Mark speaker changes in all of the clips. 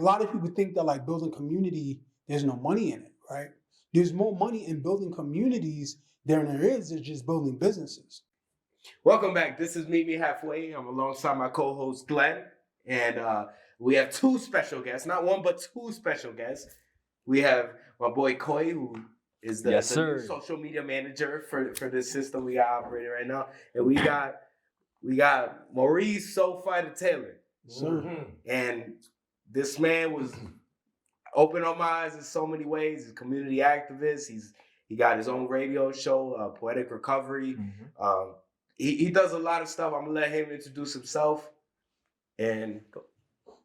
Speaker 1: a lot of people think that like building community, there's no money in it, right? There's more money in building communities than there is in just building businesses.
Speaker 2: Welcome back. This is Meet Me Halfway. I'm alongside my co-host Glenn, and we have two special guests, not one but two special guests. We have my boy Koi, who is the new social media manager for this system we got operating right now, and we got Maurice Soulfighter Taylor.
Speaker 1: Mm-hmm.
Speaker 2: And this man was opened up my eyes in so many ways. He's a community activist. He got his own radio show, Poetic Recovery.
Speaker 3: Mm-hmm.
Speaker 2: He does a lot of stuff. I'm gonna let him introduce himself. And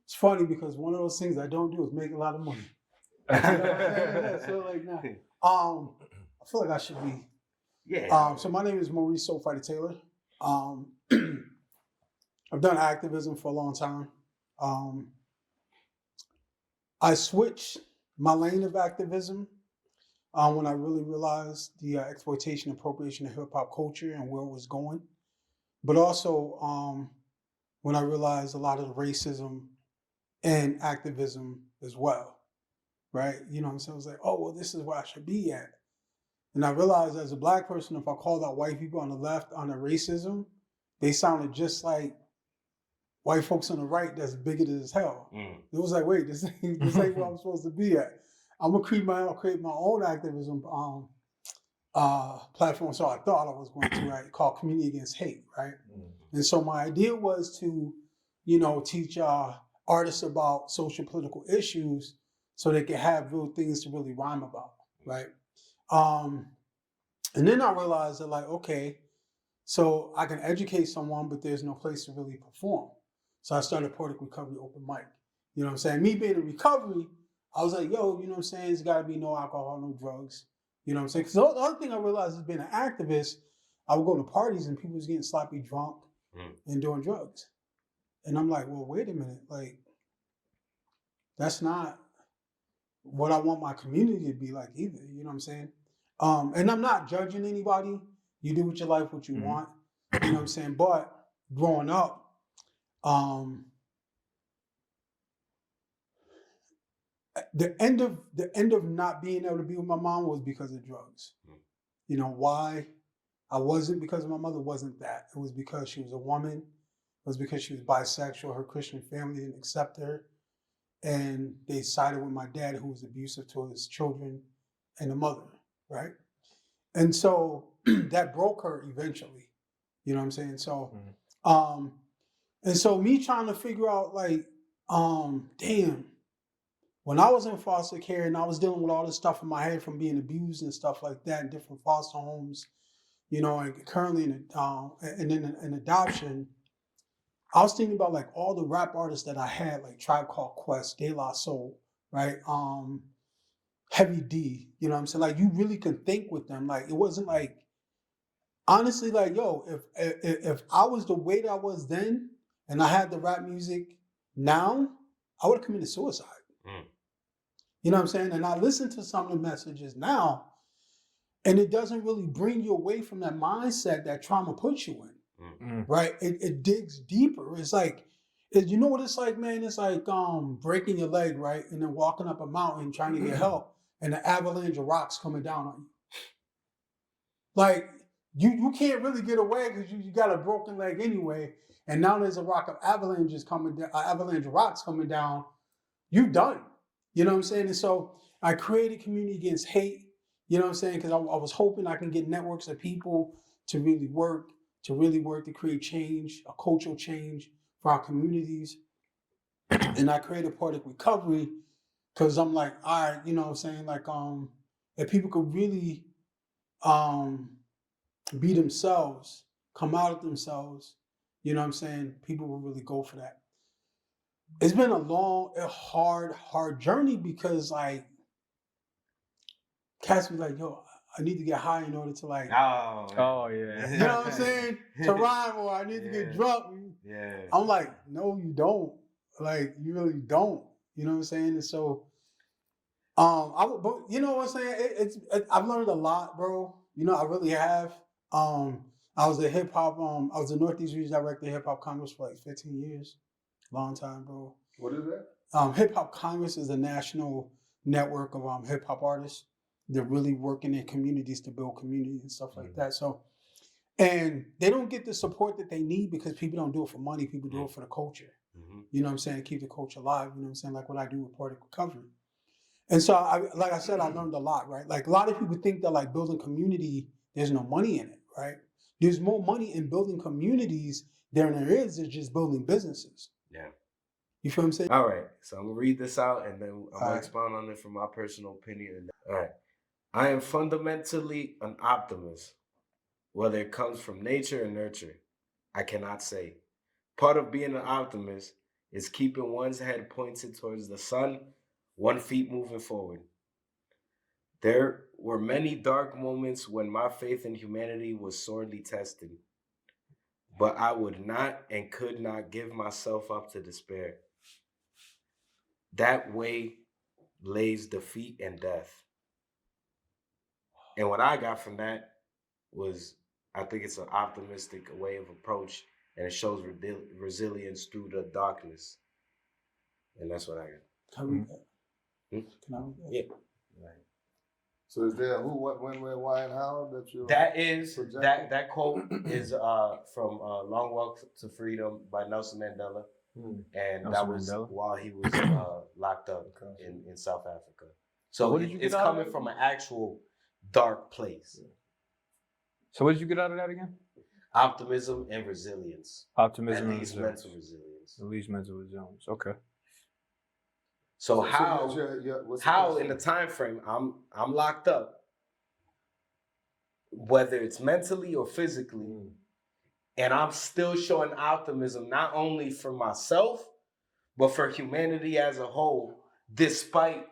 Speaker 1: it's funny because one of those things I don't do is make a lot of money. So like, nah. I feel like I should be.
Speaker 2: Yeah.
Speaker 1: So my name is Maurice Soulfighter Taylor. I've done activism for a long time. I switched my lane of activism when I really realized the exploitation and appropriation of hip-hop culture and where it was going. But also when I realized a lot of the racism and activism as well, right? You know what I'm saying? I was like, oh, well, this is where I should be at. And I realized as a Black person, if I called out white people on the left on the racism, they sounded just like white folks on the right that's bigoted as hell. It was like, wait, this ain't where I'm supposed to be at. I'm gonna create my own activism platform. So I thought I was going to, right, called Community Against Hate, right? And so my idea was to, teach artists about social political issues so they can have real things to really rhyme about, right? And then I realized that like, okay, so I can educate someone, but there's no place to really perform. So I started Poetic Recovery open mic. You know what I'm saying? Me being in recovery, I was like, yo, you know what I'm saying? There's got to be no alcohol, no drugs. You know what I'm saying? Because the other thing I realized is being an activist, I would go to parties and people was getting sloppy drunk and doing drugs. And I'm like, well, wait a minute. Like, that's not what I want my community to be like either. You know what I'm saying? And I'm not judging anybody. You do with your life what you want. You know what I'm saying? But growing up, the end of not being able to be with my mom was because of drugs. You know why? I wasn't because of my mother. Wasn't that? It was because she was a woman. It was because she was bisexual. Her Christian family didn't accept her, and they sided with my dad, who was abusive to his children and the mother, right? And so that broke her eventually. You know what I'm saying? So, and so me trying to figure out like, damn. When I was in foster care and I was dealing with all this stuff in my head from being abused and stuff like that in different foster homes, and currently in adoption, I was thinking about like all the rap artists that I had, like Tribe Called Quest, De La Soul, right? Heavy D, you know what I'm saying? Like you really can think with them. Like it wasn't like, honestly, like, yo, if I was the way that I was then and I had the rap music now, I would have committed suicide. You know what I'm saying? And I listen to some of the messages now, and it doesn't really bring you away from that mindset that trauma puts you in, right? It digs deeper. It's like, you know what it's like, man? It's like breaking your leg, right? And then walking up a mountain trying to get help, and an avalanche of rocks coming down on you. Like, you can't really get away because you got a broken leg anyway, and now there's a avalanche of rocks coming down. You done. You know what I'm saying? And so I created Community Against Hate, you know what I'm saying? Because I was hoping I can get networks of people to really work to create change, a cultural change for our communities. And I created Poetic Recovery because I'm like, all right, you know what I'm saying? Like, if people could really be themselves, come out of themselves, you know what I'm saying? People will really go for that. It's been a long, hard journey because like cats be like, yo, I need to get high in order to like,
Speaker 3: oh yeah,
Speaker 1: you know what I'm saying? To rhyme, or I need to get drunk.
Speaker 2: Yeah.
Speaker 1: I'm like, no, you don't. Like, you really don't. You know what I'm saying? And so, but you know what I'm saying? I've learned a lot, bro. You know, I really have. I was a hip hop. I was a Northeast Region Director of Hip Hop Congress for like 15 years. Long time, bro.
Speaker 2: What is that?
Speaker 1: Hip Hop Congress is a national network of hip hop artists. They're really working in communities to build community and stuff like that. So, and they don't get the support that they need because people don't do it for money. People do it for the culture. You know what I'm saying? Keep the culture alive. You know what I'm saying? Like what I do with Poetic Recovery. And so, like I said, I learned a lot, right? Like a lot of people think that like building community, there's no money in it, right? There's more money in building communities than there is in just building businesses.
Speaker 2: Yeah.
Speaker 1: You feel what I'm saying?
Speaker 2: All right. So I'm going to read this out and then I'm going to
Speaker 1: right.
Speaker 2: expound on it from my personal opinion. All right. I am fundamentally an optimist. Whether it comes from nature or nurture, I cannot say. Part of being an optimist is keeping one's head pointed towards the sun, 1 foot moving forward. There were many dark moments when my faith in humanity was sorely tested, but I would not and could not give myself up to despair. That way lays defeat and death. And what I got from that was, I think it's an optimistic way of approach, and it shows resilience through the darkness. And that's what I got.
Speaker 1: Can I read that? Can I read that?
Speaker 2: Yeah.
Speaker 4: Right. So is there who, what, when, where, why, and how that you?
Speaker 2: That is that quote is from Long Walk to Freedom by Nelson Mandela, and
Speaker 3: Nelson
Speaker 2: that was
Speaker 3: Mandela.
Speaker 2: while he was locked up in South Africa.
Speaker 3: So
Speaker 2: So
Speaker 3: what did you get
Speaker 2: it's
Speaker 3: out of
Speaker 2: coming
Speaker 3: that?
Speaker 2: from an actual dark place.
Speaker 3: So what did you get out of that again?
Speaker 2: Optimism and resilience.
Speaker 3: Optimism
Speaker 2: At
Speaker 3: and
Speaker 2: least
Speaker 3: resilience.
Speaker 2: mental resilience.
Speaker 3: At least mental resilience. Okay.
Speaker 2: So
Speaker 4: what's the
Speaker 2: how
Speaker 4: question?
Speaker 2: in the time frame I'm locked up, whether it's mentally or physically, and I'm still showing optimism not only for myself, but for humanity as a whole, despite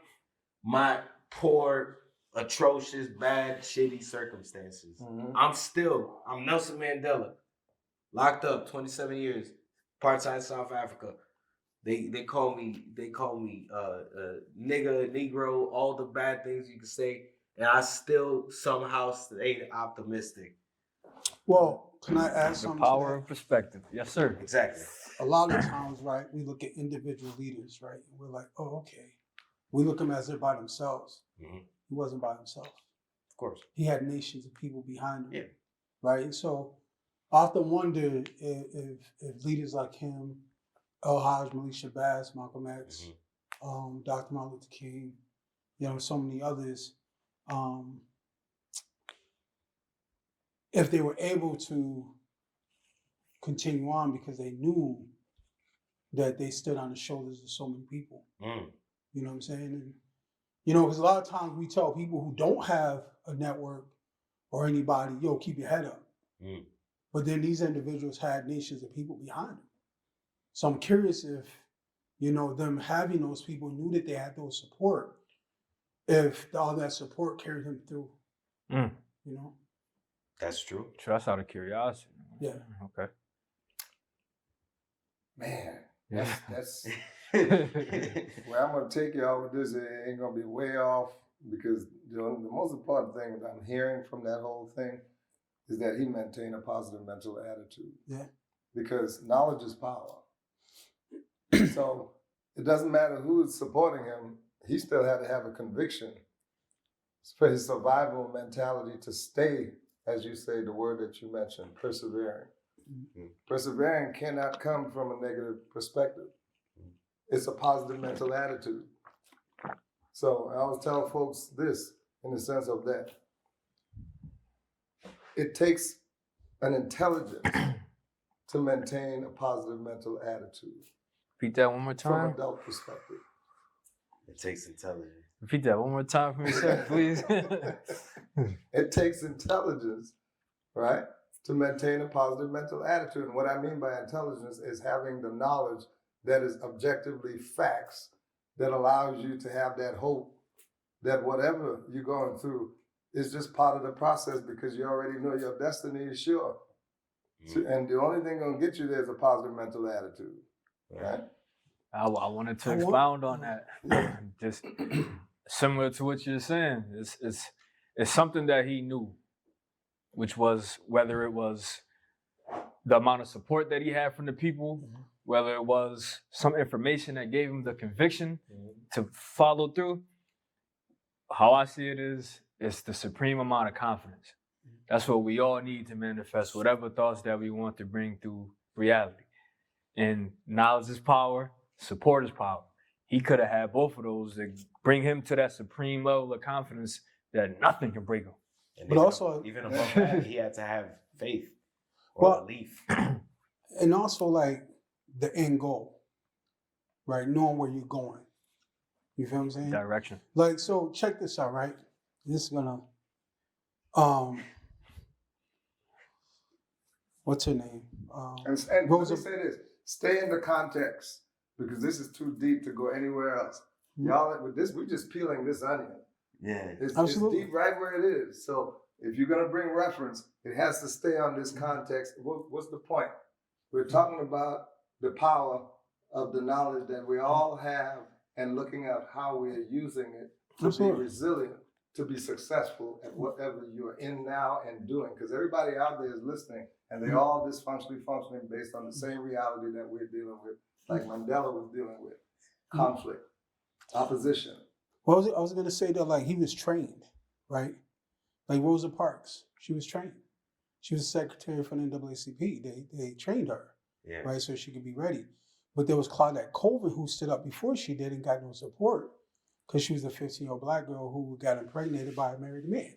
Speaker 2: my poor, atrocious, bad, shitty circumstances. I'm Nelson Mandela, locked up 27 years, apartheid South Africa. They call me nigga, negro, all the bad things you can say, and I still somehow stay optimistic.
Speaker 1: Well, can I add
Speaker 3: The
Speaker 1: something?
Speaker 3: power
Speaker 1: to
Speaker 3: of perspective. Yes, sir.
Speaker 2: Exactly.
Speaker 1: that? A lot of times, right, we look at individual leaders, right? And we're like, oh, okay. We look at them as they're by themselves. He wasn't by himself.
Speaker 2: Of course.
Speaker 1: He had nations of people behind him.
Speaker 2: Yeah.
Speaker 1: Right? So I often wonder if leaders like him, El Haj, Malik Shabazz, Malcolm X, Dr. Martin Luther King, so many others, if they were able to continue on because they knew that they stood on the shoulders of so many people. You know what I'm saying? And, because a lot of times we tell people who don't have a network or anybody, yo, keep your head up. But then these individuals had nations of people behind them. So I'm curious if, them having those people knew that they had those support, if all that support carried them through,
Speaker 2: That's true.
Speaker 3: Just out of curiosity.
Speaker 1: Yeah.
Speaker 3: Okay.
Speaker 4: Man,
Speaker 3: Yeah.
Speaker 4: that's where I'm going to take y'all with this. It ain't going to be way off because the most important thing that I'm hearing from that whole thing is that he maintained a positive mental attitude.
Speaker 1: Yeah.
Speaker 4: Because knowledge is power. So it doesn't matter who is supporting him, he still had to have a conviction for his survival mentality to stay, as you say, the word that you mentioned, persevering. Persevering cannot come from a negative perspective. It's a positive mental attitude. So I always tell folks this in the sense of that it takes an intelligence to maintain a positive mental attitude.
Speaker 3: Repeat that one more
Speaker 4: From
Speaker 3: time.
Speaker 4: an adult perspective.
Speaker 2: It takes intelligence.
Speaker 3: Repeat that one more time for me, sir, please.
Speaker 4: It takes intelligence, right, to maintain a positive mental attitude. And what I mean by intelligence is having the knowledge that is objectively facts that allows you to have that hope that whatever you're going through is just part of the process because you already know your destiny is sure. So, and the only thing going to get you there is a positive mental attitude, right?
Speaker 3: I wanted to expound on that. Just similar to what you're saying. It's something that he knew, which was whether it was the amount of support that he had from the people whether it was some information that gave him the conviction to follow through. How I see it is, it's the supreme amount of confidence. That's what we all need to manifest whatever thoughts that we want to bring through reality. And knowledge is power, support is power. He could have had both of those to bring him to that supreme level of confidence that nothing can break him.
Speaker 2: And
Speaker 1: But also,
Speaker 2: even above that, he had to have faith or belief.
Speaker 1: And also, like, the end goal, right? Knowing where you're going. You feel what I'm saying?
Speaker 3: Direction.
Speaker 1: Like, so check this out, right? This is gonna, what's her name?
Speaker 4: And
Speaker 1: Rosa.
Speaker 4: let me say this: stay in the context, because this is too deep to go anywhere else. Y'all, with this, we're just peeling this onion.
Speaker 2: Yeah,
Speaker 4: it's
Speaker 1: absolutely.
Speaker 4: Deep right where it is. So if you're gonna bring reference, it has to stay on this context. What's the point? We're talking about the power of the knowledge that we all have, and looking at how we are using it to
Speaker 1: Absolutely.
Speaker 4: be resilient, to be successful at whatever you're in now and doing. Because everybody out there is listening, and they're all dysfunctionally functioning based on the same reality that we're dealing with, like Mandela was dealing with: conflict, opposition.
Speaker 1: Well, I was going to say that, like, he was trained, right? Like Rosa Parks, she was trained. She was secretary for the NAACP. They trained her, right, so she could be ready. But there was Claudette Colvin, who stood up before she did and got no support, because she was a 15-year-old black girl who got impregnated by a married man.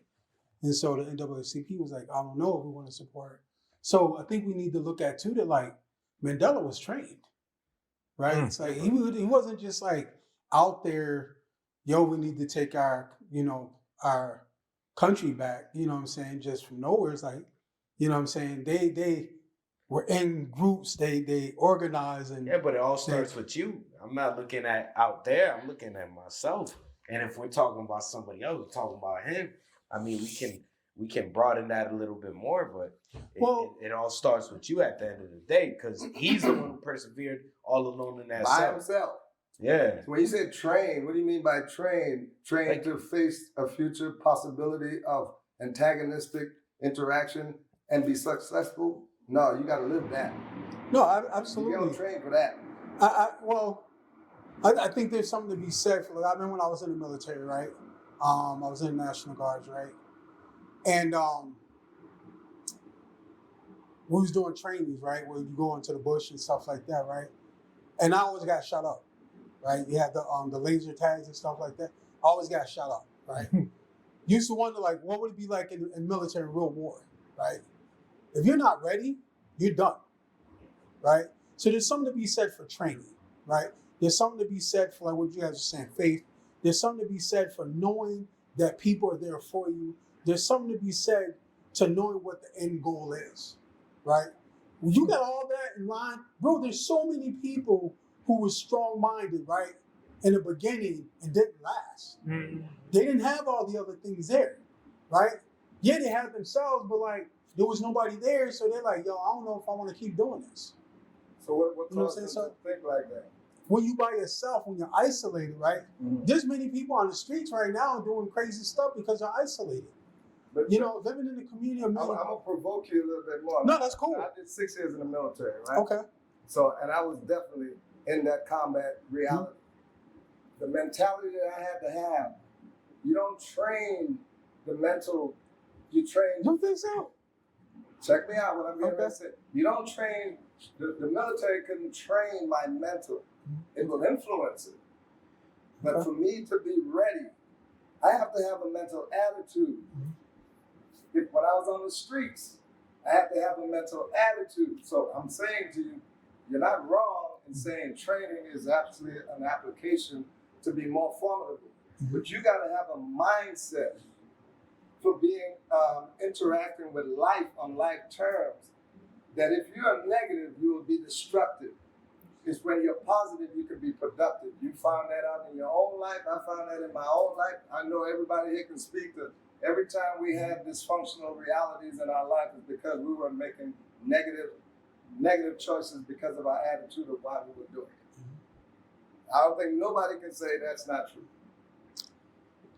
Speaker 1: And so the NAACP was like, I don't know if we want to support her. So I think we need to look at, too, that, like, Mandela was trained, right? It's like he wasn't just, like, out there, yo, we need to take our country back, you know what I'm saying, just from nowhere. It's like, you know what I'm saying, they were in groups, they organize. And
Speaker 2: yeah, but it all starts with you. I'm not looking at out there, I'm looking at myself. And if we're talking about somebody else, we're talking about him, I mean, we can broaden that a little bit more, but it all starts with you at the end of the day, because he's the one who persevered all alone in that
Speaker 4: by himself.
Speaker 2: Yeah.
Speaker 4: When you said train, what do you mean by train? Train like, to face a future possibility of antagonistic interaction and be successful? No, you got to live that.
Speaker 1: No, absolutely.
Speaker 4: You don't train for that.
Speaker 1: I think there's something to be said for, like, I remember when I was in the military, right? I was in the National Guards, right? And we was doing trainings, right? Where you go into the bush and stuff like that, right? And I always got shot up. Right, you had the laser tags and stuff like that. I always got shot up, right? Used to wonder, like, what would it be like in military real war, right? If you're not ready, you're done, right? So there's something to be said for training, right? There's something to be said for, like what you guys are saying, faith. There's something to be said for knowing that people are there for you. There's something to be said to knowing what the end goal is, right? When you got all that in line, bro, there's so many people who was strong-minded, right, in the beginning and didn't last. Mm-hmm. They didn't have all the other things there, right? Yeah, they had themselves, but, like, there was nobody there, so they're like, yo, I don't know if I want to keep doing this.
Speaker 4: So what caused them to think like that?
Speaker 1: When you by yourself, when you're isolated, right? Mm-hmm. There's many people on the streets right now doing crazy stuff because they're isolated. But living in the community of
Speaker 4: I'm going to provoke you a little bit more.
Speaker 1: No, that's cool.
Speaker 4: I did 6 years in the military, right?
Speaker 1: Okay.
Speaker 4: So, and I was definitely in that combat reality. Mm-hmm. The mentality that I had to have, you don't train the mental, you train.
Speaker 1: You think so?
Speaker 4: Check me out what I'm getting ready to say. You don't train, the military couldn't train my mental. It will influence it. But for me to be ready, I have to have a mental attitude. Mm-hmm. When I was on the streets, I have to have a mental attitude. So I'm saying to you, you're not wrong in saying training is actually an application to be more formidable. Mm-hmm. But you got to have a mindset for being interacting with life on life terms, that if you're negative, you will be destructive. It's when you're positive, you can be productive. You found that out in your own life. I found that in my own life. I know everybody here can speak to every time we have dysfunctional realities in our life is because we were making negative choices because of our attitude of why we were doing it. I don't think nobody can say that's not true.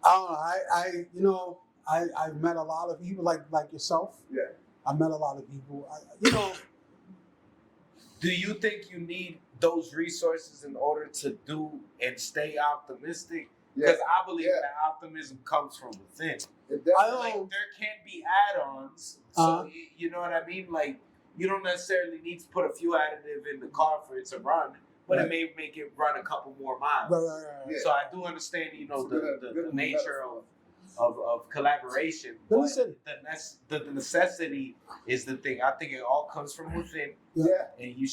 Speaker 1: I don't know. I've met a lot of people like yourself.
Speaker 4: Yeah.
Speaker 1: I've met a lot of people.
Speaker 2: Do you think you need those resources in order to do and stay optimistic? Because I believe that optimism comes from within. Like, there can't be add-ons. So you know what I mean? Like, you don't necessarily need to put a fuel additive in the car for it to run, but it may make it run a couple more miles.
Speaker 1: Right.
Speaker 2: So I do understand, you know, the nature of collaboration.
Speaker 1: But
Speaker 2: listen, the necessity is the thing. I think it all comes from within. And you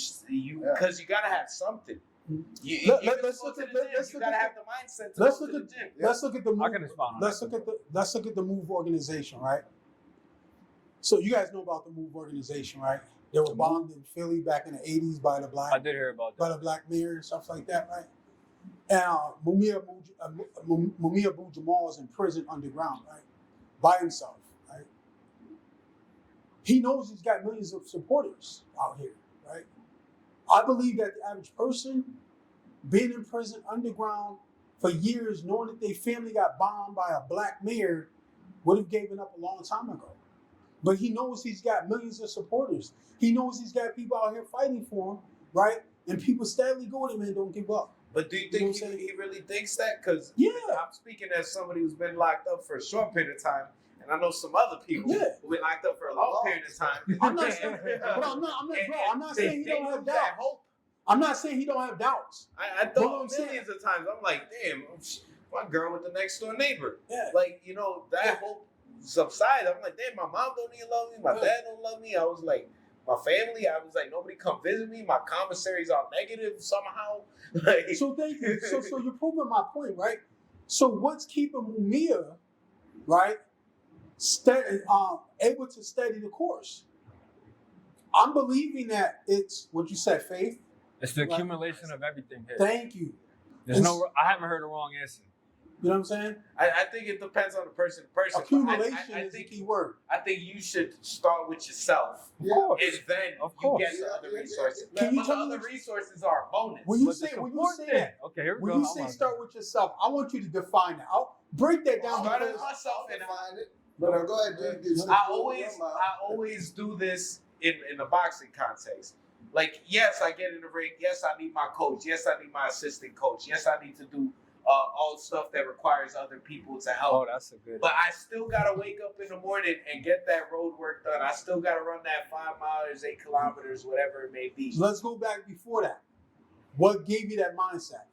Speaker 2: because you gotta have something. Let's look at you gotta have the mindset to go to the gym.
Speaker 1: Let's look at the move.
Speaker 3: I can respond.
Speaker 1: Let's look at the Move organization, right? So you guys know about the Move organization, right? They were bombed in Philly back in the 80s by the black.
Speaker 3: I did hear about that.
Speaker 1: By the Black Mayor and stuff like that, right? And Mumia Abu-Jamal is in prison underground, right? By himself, right? He knows he's got millions of supporters out here, right? I believe that the average person being in prison underground for years, knowing that their family got bombed by a black mayor, would have given up a long time ago. But he knows he's got millions of supporters. He knows he's got people out here fighting for him, right? And people steadily go to him and don't give up.
Speaker 2: But do you think he really thinks that? Because I'm speaking as somebody who's been locked up for a short period of time, and I know some other people who've been locked up for a long period of time.
Speaker 1: I'm not saying, I'm not saying he don't have doubts. I'm not saying he don't have doubts.
Speaker 2: I thought millions of times. I'm like, damn, my girl with the next door neighbor.
Speaker 1: Yeah.
Speaker 2: Like, you know, that hope subsides. I'm like, damn, my mom don't even love me. My dad don't love me. I was like, my family, I was like, nobody come visit me. My commissaries are negative somehow. Like,
Speaker 1: so thank you. So you're proving my point, right? So what's keeping Mumia, right, able to steady the course? I'm believing that it's what you said, faith.
Speaker 3: It's the accumulation of everything here.
Speaker 1: Thank you.
Speaker 3: I haven't heard a wrong answer.
Speaker 1: You know what I'm saying?
Speaker 2: I think it depends on the person.
Speaker 1: Accumulation is the key word.
Speaker 2: I think you should start with yourself.
Speaker 3: Of course.
Speaker 2: And then you get the other resources.
Speaker 1: Can you
Speaker 2: but
Speaker 1: tell
Speaker 2: the other resources are a bonus.
Speaker 1: When you say that,
Speaker 3: okay, here we
Speaker 1: when
Speaker 3: go.
Speaker 1: you say start with yourself, I want you to define that. I'll break that down.
Speaker 2: Start with myself and
Speaker 4: find it. But go ahead, dude.
Speaker 2: I always do this in the boxing context. Like, yes, I get in the ring. Yes, I need my coach. Yes, I need my assistant coach. Yes, I need to do all stuff that requires other people to help.
Speaker 3: Oh, that's a good.
Speaker 2: But I still gotta wake up in the morning and get that road work done. I still gotta run that 5 miles, 8 kilometers, whatever it may be.
Speaker 1: So let's go back before that. What gave you that mindset?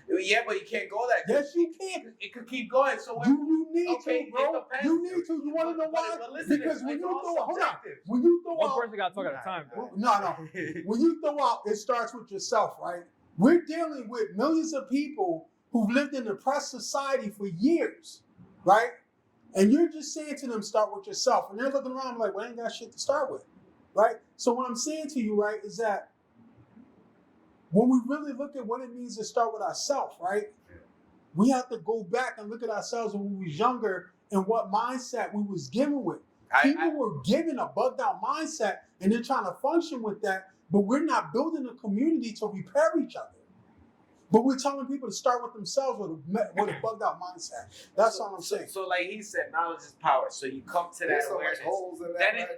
Speaker 2: Yeah, but you can't go that.
Speaker 1: Yes, you can.
Speaker 2: It could keep going. So
Speaker 1: you need to, bro. You need to. You want to know why? Because when you throw out, hold on. When you throw out,
Speaker 3: one person got to talk at a time.
Speaker 1: No. When you throw out, it starts with yourself, right? We're dealing with millions of people who've lived in an oppressed society for years, right? And you're just saying to them, start with yourself. And they're looking around like, well, I ain't got shit to start with, right? So what I'm saying to you, right, is that when we really look at what it means to start with ourselves, right, we have to go back and look at ourselves when we was younger and what mindset we was given with. People were given a bugged out mindset and they're trying to function with that, but we're not building a community to repair each other. But we're telling people to start with themselves with a bugged out mindset. That's all I'm saying.
Speaker 2: So like he said, knowledge is power. So you come to that awareness.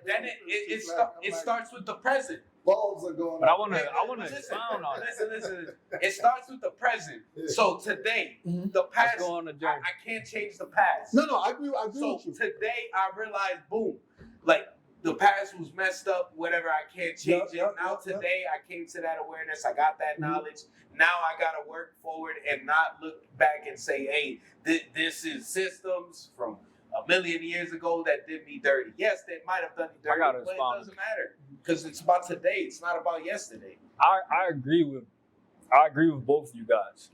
Speaker 2: Then it starts with the present.
Speaker 4: Bulbs are going.
Speaker 3: But I want to expound on it.
Speaker 2: Listen. It starts with the present. So today, the past.
Speaker 3: Let's go on the journey.
Speaker 2: I can't change the past.
Speaker 1: No, I agree with you.
Speaker 2: So today I realized, boom, like the past was messed up. Whatever, I can't change it. Now today I came to that awareness. I got that knowledge. Now I gotta work forward and not look back and say, hey, this is systems from a million years ago that did me dirty. Yes, they might have done me dirty, but it doesn't matter because it's about today. It's not about yesterday.
Speaker 3: I agree with both of you guys.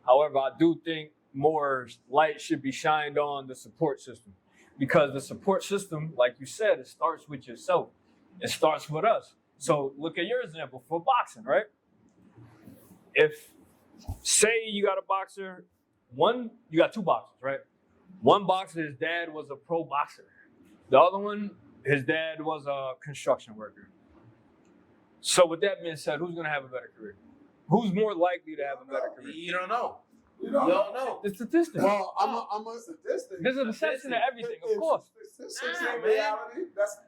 Speaker 3: However, I do think more light should be shined on the support system because the support system, like you said, it starts with yourself. It starts with us. So look at your example for boxing, right? If say you got a boxer, you got two boxers, right? One boxer, his dad was a pro boxer. The other one, his dad was a construction worker. So with that being said, who's going to have a better career? Who's more likely to have a better career?
Speaker 2: You don't know.
Speaker 4: You don't know.
Speaker 3: The statistics.
Speaker 1: Well, I'm a
Speaker 4: Statistics.
Speaker 3: There's a perception of everything, of course.
Speaker 4: Statistics
Speaker 2: Nah,
Speaker 4: ain't
Speaker 2: man.
Speaker 4: reality.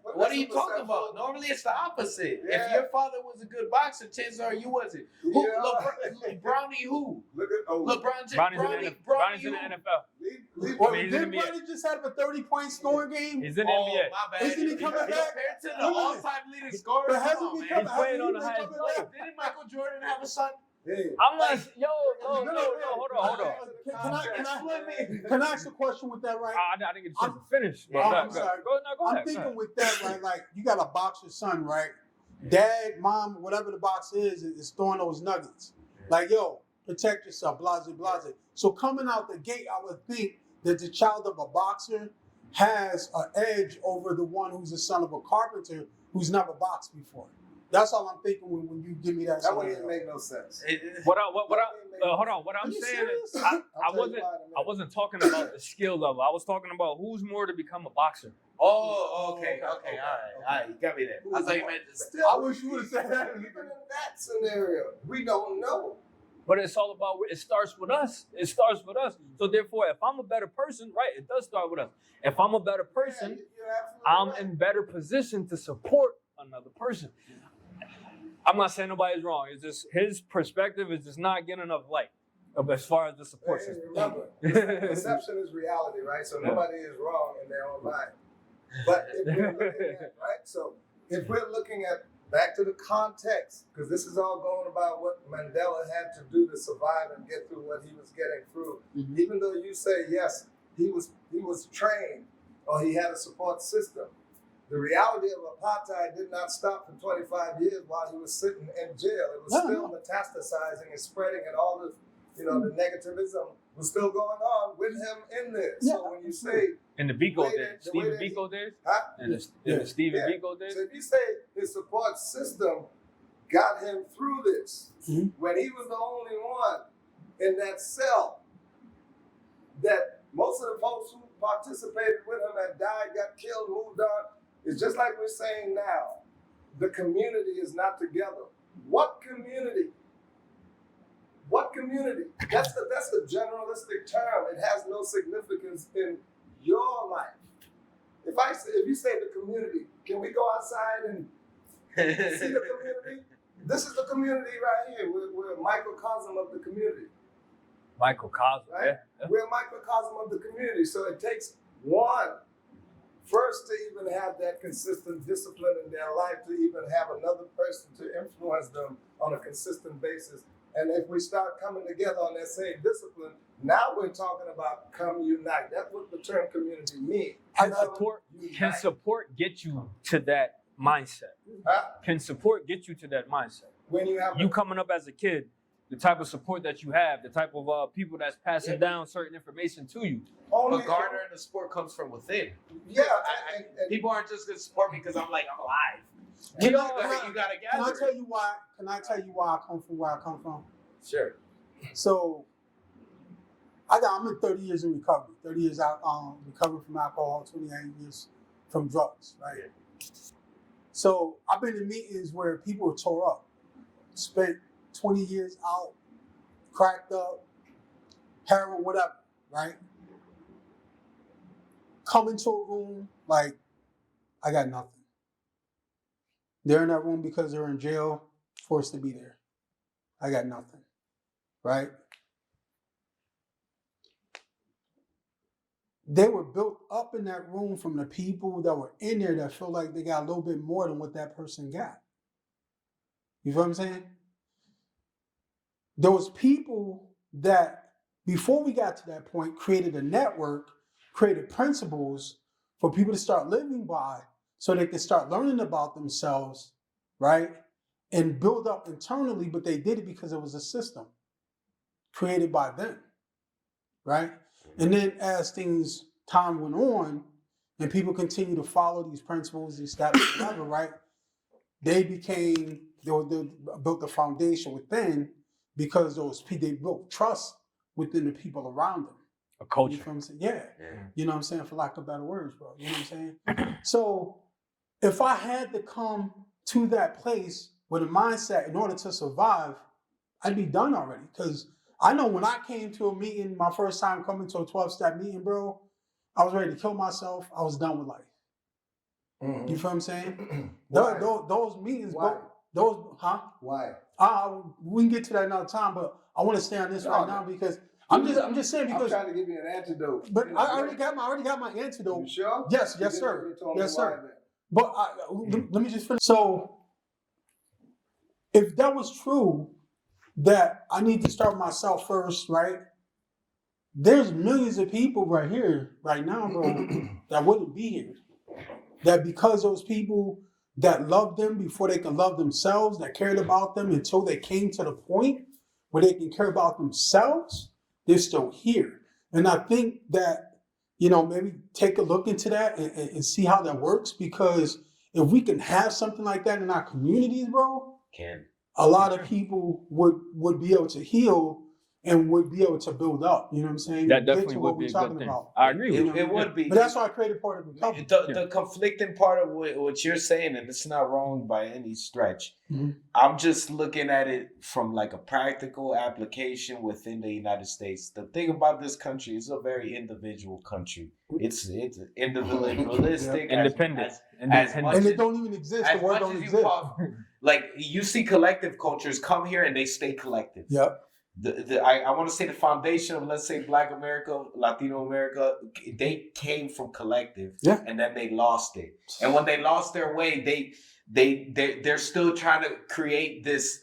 Speaker 2: What are you talking about? Normally it's the opposite.
Speaker 4: Yeah.
Speaker 2: If your father was a good boxer, chances are you wasn't. Who?
Speaker 4: Yeah.
Speaker 2: Brownie who?
Speaker 4: Look at
Speaker 2: LeBron
Speaker 3: Brownie's in the NFL.
Speaker 1: Well,
Speaker 3: I mean, he's
Speaker 1: did
Speaker 3: in the NBA.
Speaker 1: Brady just have a 30-point scoring game?
Speaker 3: He's in the
Speaker 2: Oh,
Speaker 3: NBA.
Speaker 2: my bad.
Speaker 1: Isn't he coming back?
Speaker 2: Compared to the all-time leading scorer?
Speaker 1: But
Speaker 2: Come
Speaker 1: hasn't
Speaker 2: on,
Speaker 1: he
Speaker 2: man.
Speaker 1: come
Speaker 3: He's playing on the
Speaker 1: hasn't he
Speaker 3: highest
Speaker 1: been
Speaker 3: level.
Speaker 1: coming back?
Speaker 2: Didn't Michael Jordan have a son?
Speaker 4: Hey.
Speaker 3: I'm not.
Speaker 2: Like-
Speaker 3: No, hold on.
Speaker 1: Can I ask a question with that, right?
Speaker 3: I didn't get a chance to finish.
Speaker 2: Yeah,
Speaker 3: But
Speaker 1: I'm sorry.
Speaker 3: Go
Speaker 1: I'm
Speaker 3: ahead.
Speaker 1: thinking with that, right? Like, you got a boxer son, right? Dad, mom, whatever the box is throwing those nuggets. Like, yo, protect yourself, blase, blase. So coming out the gate, I would think that the child of a boxer has an edge over the one who's the son of a carpenter who's never boxed before. That's all I'm thinking when you give me that.
Speaker 4: That wouldn't even make no sense.
Speaker 3: Hold on. What I'm
Speaker 1: Are you
Speaker 3: saying
Speaker 1: serious?
Speaker 3: is,
Speaker 4: I
Speaker 3: I wasn't talking about the skill level. I was talking about who's more to become a boxer.
Speaker 2: Oh, okay, all right. You got me there. I thought you meant this.
Speaker 4: Still,
Speaker 1: I wish you would have said that.
Speaker 4: Even in that scenario, we don't know.
Speaker 3: But it's all about, it starts with us. So therefore, if I'm a better person, right, it does start with us. If I'm a better person,
Speaker 4: You're absolutely
Speaker 3: I'm
Speaker 4: right.
Speaker 3: in better position to support another person. I'm not saying nobody's wrong. It's just his perspective is just not getting enough light as far as the support
Speaker 4: Hey,
Speaker 3: system.
Speaker 4: remember, perception is reality, right? So nobody is wrong in their own mind. But if we're looking at, right? So if we're looking at back to the context, because this is all going about what Mandela had to do to survive and get through what he was getting through.
Speaker 1: Mhm.
Speaker 4: Even though you say yes, he was trained or he had a support system. The reality of apartheid did not stop for 25 years while he was sitting in jail. It was
Speaker 1: No,
Speaker 4: still
Speaker 1: no.
Speaker 4: metastasizing and spreading, and all the, the negativism was still going on with him in there.
Speaker 1: Yeah,
Speaker 4: So when you say,
Speaker 3: In the Biko
Speaker 4: way
Speaker 3: days,
Speaker 4: that- the
Speaker 3: Stephen
Speaker 4: way that he-
Speaker 3: Biko days,
Speaker 4: huh?
Speaker 3: in the Stephen
Speaker 4: Yeah.
Speaker 3: Biko days.
Speaker 4: So if you say his support system got him through this,
Speaker 1: Mhm.
Speaker 4: when he was the only one in that cell, that most of the folks who participated with him had died, got killed, moved on. It's just like we're saying now, the community is not together. What community? What community? That's the generalistic term. It has no significance in your life. If you say the community, can we go outside and see the community? This is the community right here. We're a microcosm of the community,
Speaker 3: Michael Cosmo,
Speaker 4: right?
Speaker 3: yeah.
Speaker 4: We're a microcosm of the community. So it takes one first to even have that consistent discipline in their life, to even have another person to influence them on a consistent basis. And if we start coming together on that same discipline, now we're talking about come unite. That's what the term community means.
Speaker 3: Can
Speaker 4: Come
Speaker 3: support get you to that mindset?
Speaker 4: Huh?
Speaker 3: Can support get you to that mindset?
Speaker 4: When you have
Speaker 3: You coming up as a kid, the type of support that you have, the type of people that's passing down certain information to you.
Speaker 4: only
Speaker 2: But garner in the sport comes from within.
Speaker 4: yeah, and
Speaker 2: People aren't just gonna support me because I'm like, I'm alive.
Speaker 1: Can
Speaker 2: You
Speaker 1: I-
Speaker 2: gotta
Speaker 1: Can I
Speaker 2: gather.
Speaker 1: tell you why? Can I tell you why I come from where I come from?
Speaker 2: Sure.
Speaker 1: So, I'm in 30 years in recovery. 30 years out, recovery from alcohol, 28 years from drugs, right? So I've been in meetings where people are tore up, spent 20 years out, cracked up, heroin, whatever, right? Come into a room like, I got nothing. They're in that room because they're in jail, forced to be there. I got nothing, right? They were built up in that room from the people that were in there that feel like they got a little bit more than what that person got. You feel what I'm saying? There was people that, before we got to that point, created a network, created principles for people to start living by so they could start learning about themselves, right? And build up internally, but they did it because it was a system created by them, right? And then as time went on, and people continue to follow these principles, these steps, whatever, right? They built the foundation within because they built trust within the people around them.
Speaker 3: A
Speaker 1: You
Speaker 3: culture.
Speaker 1: know what I'm saying? Yeah. You know what I'm saying? For lack of better words, bro. You know what I'm saying? So if I had to come to that place with a mindset in order to survive, I'd be done already. Because I know when I came to a meeting, my first time coming to a 12-step meeting, bro, I was ready to kill myself. I was done with life.
Speaker 4: Mhm.
Speaker 1: You feel what I'm saying?
Speaker 4: Why?
Speaker 1: Those meetings,
Speaker 4: Why?
Speaker 1: bro, those, huh?
Speaker 4: Why?
Speaker 1: We can get to that another time, but I want to stay on this right now because I'm just saying because.
Speaker 4: I'm trying to give you an antidote.
Speaker 1: But I already got my antidote.
Speaker 4: You sure?
Speaker 1: Yes,
Speaker 4: You
Speaker 1: sir.
Speaker 4: didn't tell me
Speaker 1: Yes,
Speaker 4: why
Speaker 1: sir.
Speaker 4: then.
Speaker 1: But let me just finish. So, if that was true, that I need to start myself first, right? There's millions of people right here, right now, bro, that wouldn't be here. That because those people that loved them before they can love themselves, that cared about them until they came to the point where they can care about themselves, they're still here. And I think that, maybe take a look into that and see how that works, because if we can have something like that in our communities, bro, a lot of people would be able to heal and would be able to build up. You know what I'm saying?
Speaker 3: That
Speaker 1: Get
Speaker 3: definitely
Speaker 1: to what
Speaker 3: would be
Speaker 1: we're
Speaker 3: a
Speaker 1: talking
Speaker 3: good thing.
Speaker 1: about.
Speaker 3: I agree with you.
Speaker 2: It would be.
Speaker 1: But that's why I created Poetic Recovery.
Speaker 2: The conflicting part of what you're saying, and it's not wrong by any stretch.
Speaker 1: Mhm.
Speaker 2: I'm just looking at it from like a practical application within the United States. The thing about this country is a very individual country. It's individualistic,
Speaker 3: Independent.
Speaker 2: as much
Speaker 1: And
Speaker 2: as-
Speaker 1: it don't even exist.
Speaker 2: as
Speaker 1: The word
Speaker 2: much
Speaker 1: don't
Speaker 2: as you
Speaker 1: exist.
Speaker 2: like you see collective cultures come here and they stay collective.
Speaker 1: Yep.
Speaker 2: I want to say the foundation of, let's say, Black America, Latino America, they came from collective,
Speaker 1: Yeah.
Speaker 2: and then they lost it. And when they lost their way, they're still trying to create this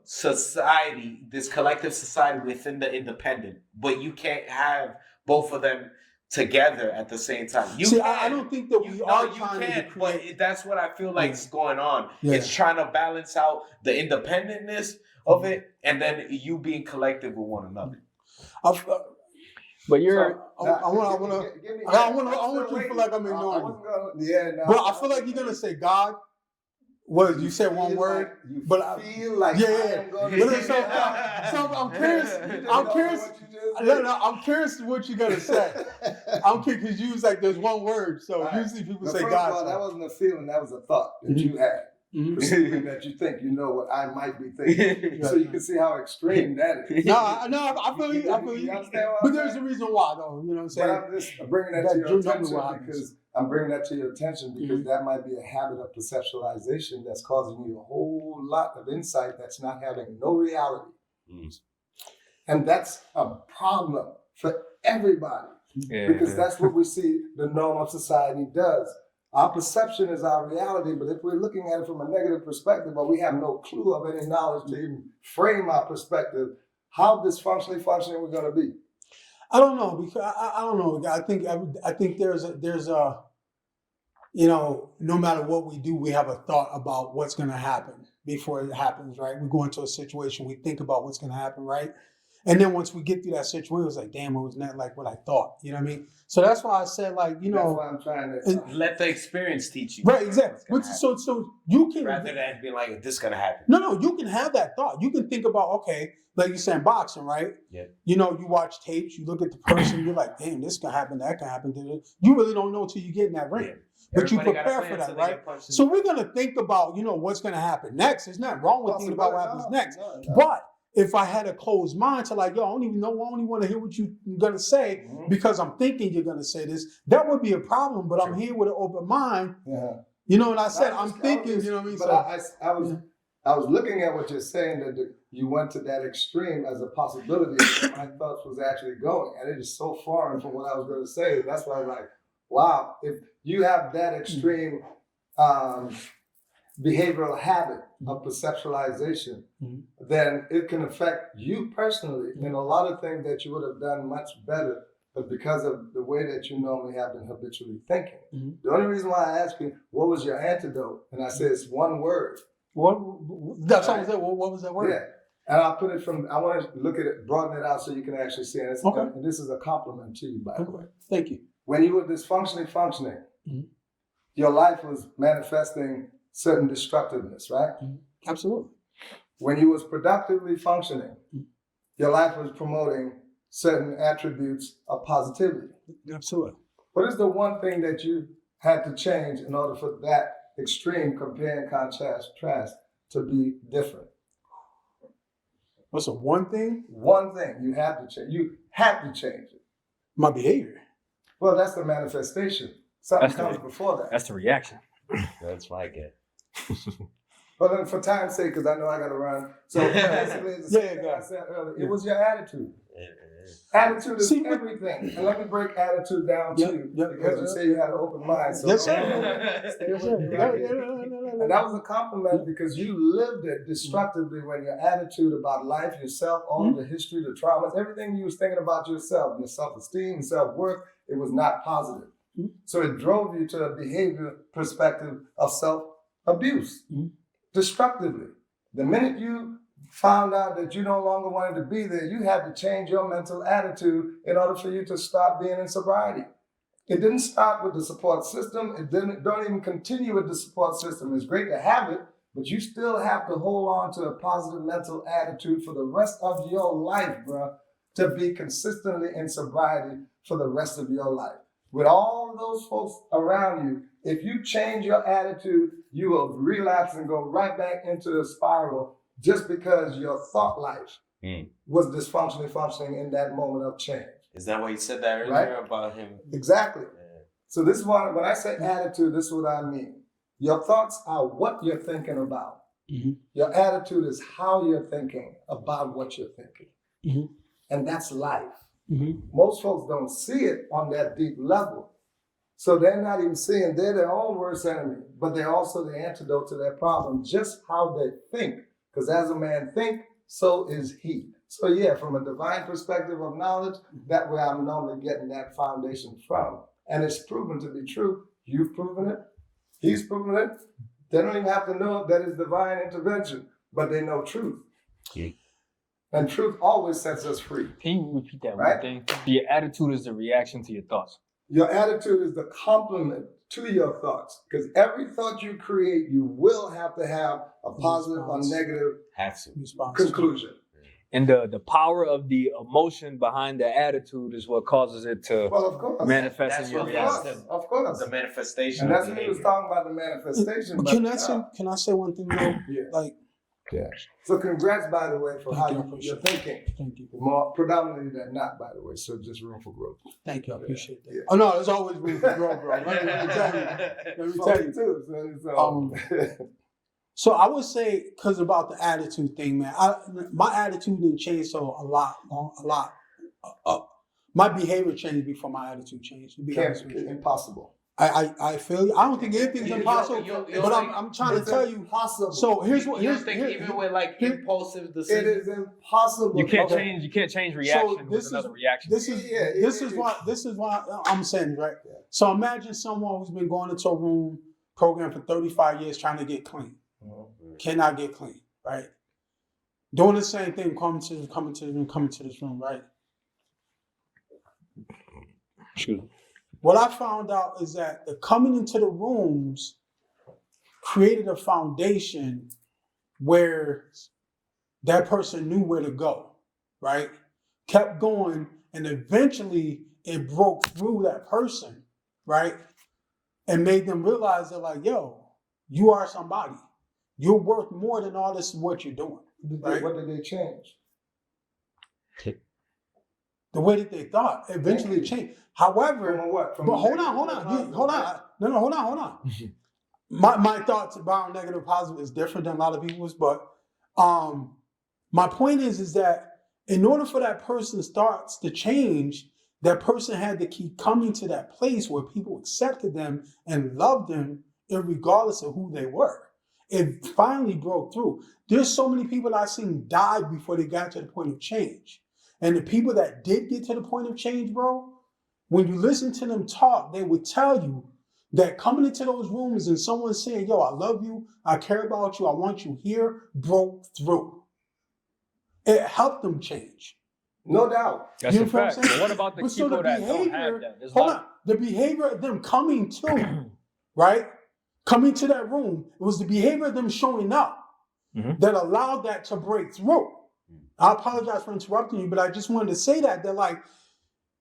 Speaker 2: society, this collective society within the independent. But you can't have both of them together at the same time.
Speaker 1: I don't think that we are trying to create.
Speaker 2: But that's what I feel like is going on.
Speaker 1: Yeah.
Speaker 2: It's trying to balance out the independentness of it, and then you being collective with one another.
Speaker 3: But you're.
Speaker 1: I want you to feel like I'm ignoring you. Bro, I feel like you're gonna say God. What you said one word, but I
Speaker 4: feel like
Speaker 1: yeah. So I'm curious. I'm curious what you're gonna say. I'm curious because you was like, "There's one word." So usually people say
Speaker 4: first
Speaker 1: God.
Speaker 4: of all, that wasn't a feeling. That was a thought that you had. Perceiving that you think you know what I might be thinking. So you can see how extreme that is.
Speaker 1: No, I feel you. I feel you. But there's a reason why, though. You know what I'm saying?
Speaker 4: But I'm just bringing that to your attention because that might be a habit of perceptualization that's causing you a whole lot of insight that's not having no reality. And that's a problem for everybody because that's what we see the norm of society does. Our perception is our reality, but if we're looking at it from a negative perspective, but we have no clue of any knowledge to even frame our perspective, how dysfunctionally functioning we're going to be?
Speaker 1: I don't know because I don't know. I think there's a no matter what we do, we have a thought about what's going to happen before it happens, right? We go into a situation, we think about what's going to happen, right? And then once we get through that situation, it was like, damn, it was not like what I thought. You know what I mean? So that's why I said, like,
Speaker 4: That's why I'm trying to
Speaker 2: let the experience teach you.
Speaker 1: Right, exactly. So you can
Speaker 2: rather than being like, this is gonna happen.
Speaker 1: No, you can have that thought. You can think about, okay, like you said in boxing, right?
Speaker 2: Yeah.
Speaker 1: You watch tapes, you look at the person, you're like, damn, this can happen, that can happen. You really don't know until you get in that ring. Yeah. But you prepare for that, right? So we're gonna think about, what's gonna happen next. There's nothing wrong with thinking about what happens next. No. But if I had a closed mind to like, yo, I don't even know, I only want to hear what you're gonna say because I'm thinking you're gonna say this, that would be a problem. But I'm here with an open mind. Yeah. And I said, I'm thinking, you know what I mean?
Speaker 4: But I was looking at what you're saying that you went to that extreme as a possibility where my thoughts was actually going. And it is so foreign from what I was going to say. That's why I was like, wow, if you have that extreme behavioral habit of perceptualization, then it can affect you personally in a lot of things that you would have done much better, but because of the way that you normally have been habitually thinking. The only reason why I asked you, what was your antidote? And I said, it's one word.
Speaker 1: That's what I said. What was that word?
Speaker 4: Yeah. And I'll put it I want to look at it, broaden it out so you can actually see it.
Speaker 1: Okay.
Speaker 4: And this is a compliment to you, by the way.
Speaker 1: Thank you.
Speaker 4: When you were dysfunctionally functioning, your life was manifesting certain destructiveness, right?
Speaker 1: Absolutely.
Speaker 4: When you was productively functioning, your life was promoting certain attributes of positivity.
Speaker 1: Absolutely.
Speaker 4: What is the one thing that you had to change in order for that extreme compare and contrast to be different?
Speaker 1: What's the one thing?
Speaker 4: One thing you have to change. You have to change it.
Speaker 1: My behavior.
Speaker 4: Well, that's the manifestation. Something
Speaker 3: That's
Speaker 4: comes
Speaker 3: the-
Speaker 4: before that.
Speaker 3: That's the reaction.
Speaker 2: That's what I get.
Speaker 4: But then for time's sake, because I know I got to run. So basically, it's the same thing I said earlier. It was your attitude. Attitude is everything. And let me break attitude down too, because you say you had an open mind. So
Speaker 1: Yes, sir.
Speaker 4: stay with me right here. And that was a compliment because you lived it destructively when your attitude about life, yourself, all the history, the traumas, everything you was thinking about yourself, your self-esteem, self-worth, it was not positive. So it drove you to a behavior perspective of self-abuse, destructively. The minute you found out that you no longer wanted to be there, you had to change your mental attitude in order for you to stop being in sobriety. It didn't start with the support system. It don't even continue with the support system. It's great to have it, but you still have to hold on to a positive mental attitude for the rest of your life, bro, to be consistently in sobriety for the rest of your life. With all of those folks around you, if you change your attitude, you will relapse and go right back into a spiral just because your thought life was dysfunctionally functioning in that moment of change.
Speaker 2: Is that why you said that earlier
Speaker 4: Right?
Speaker 2: about him?
Speaker 4: Exactly. So this is when I say attitude, this is what I mean. Your thoughts are what you're thinking about. Your attitude is how you're thinking about what you're thinking. And that's life. Most folks don't see it on that deep level. So they're not even seeing they're their own worst enemy, but they're also the antidote to their problem, just how they think. Because as a man think, so is he. So yeah, from a divine perspective of knowledge, that way I'm normally getting that foundation from. And it's proven to be true. You've proven it. He's proven it. They don't even have to know that it's divine intervention, but they know truth. And truth always sets us free.
Speaker 3: Can you repeat that
Speaker 4: Right?
Speaker 3: one thing? Your attitude is the reaction to your thoughts.
Speaker 4: Your attitude is the complement to your thoughts. Because every thought you create, you will have to have a positive or negative
Speaker 2: Have to.
Speaker 4: conclusion.
Speaker 3: And the power of the emotion behind the attitude is what causes it to
Speaker 4: Well, of course.
Speaker 3: manifest
Speaker 2: That's
Speaker 3: in your
Speaker 2: what
Speaker 3: reality.
Speaker 4: Of course.
Speaker 2: The manifestation.
Speaker 4: And that's
Speaker 2: of
Speaker 4: what he was
Speaker 2: behavior.
Speaker 4: talking about, the manifestation.
Speaker 1: But can I say one thing though?
Speaker 4: Yeah.
Speaker 1: Like,
Speaker 4: Yeah. So congrats, by the way, for
Speaker 1: Thank
Speaker 4: how
Speaker 1: you, I
Speaker 4: you're
Speaker 1: appreciate
Speaker 4: thinking.
Speaker 1: thank you.
Speaker 4: More predominantly than not, by the way. So just room for growth.
Speaker 1: Thank you. I appreciate that.
Speaker 4: Yeah.
Speaker 1: Oh no, there's always room for growth, bro. Let me tell you. Let me tell you.
Speaker 4: Too. So,
Speaker 1: So I would say, because about the attitude thing, man, my attitude didn't change a lot. My behavior changed before my attitude changed. To be honest with you.
Speaker 4: impossible.
Speaker 1: I feel you. I don't think anything's impossible,
Speaker 2: you
Speaker 1: but
Speaker 2: don't
Speaker 1: I'm trying to tell you.
Speaker 4: Possible.
Speaker 1: So here's what
Speaker 2: You
Speaker 1: here's
Speaker 2: don't think
Speaker 1: here-
Speaker 2: even with like
Speaker 1: here-
Speaker 2: impulsive
Speaker 4: It
Speaker 2: decisions?
Speaker 4: is impossible.
Speaker 3: You can't
Speaker 1: Okay.
Speaker 3: change. You can't change reaction with another reaction.
Speaker 1: This is why I'm saying, right? So imagine someone who's been going into a room program for 35 years trying to get clean, cannot get clean, right? Doing the same thing, coming to this room, right?
Speaker 3: Excuse me.
Speaker 1: What I found out is that the coming into the rooms created a foundation where that person knew where to go, right? Kept going, and eventually it broke through that person, right? And made them realize that, like, yo, you are somebody. You're worth more than all this what you're doing. Right?
Speaker 4: What did they change?
Speaker 1: The way that they thought eventually changed. However,
Speaker 4: From what? From
Speaker 1: but hold
Speaker 4: negative
Speaker 1: on.
Speaker 4: to positive,
Speaker 1: Hold
Speaker 4: right?
Speaker 1: on. No, hold on. My thoughts about negative positive is different than a lot of people's, but my point is that in order for that person's thoughts to change, that person had to keep coming to that place where people accepted them and loved them, regardless of who they were. It finally broke through. There's so many people I've seen die before they got to the point of change. And the people that did get to the point of change, bro, when you listen to them talk, they would tell you that coming into those rooms and someone saying, yo, I love you, I care about you, I want you here, broke through. It helped them change.
Speaker 4: No doubt.
Speaker 3: That's
Speaker 1: You
Speaker 3: a
Speaker 1: know what I'm
Speaker 3: fact.
Speaker 1: saying?
Speaker 3: But what about the
Speaker 1: But so
Speaker 3: people
Speaker 1: the
Speaker 3: that don't have
Speaker 1: behavior-
Speaker 3: that? There's
Speaker 1: Hold
Speaker 3: lot-
Speaker 1: on. The behavior of them coming to, right? Coming to that room, it was the behavior of them showing up that allowed that to break through. I apologize for interrupting you, but I just wanted to say that like,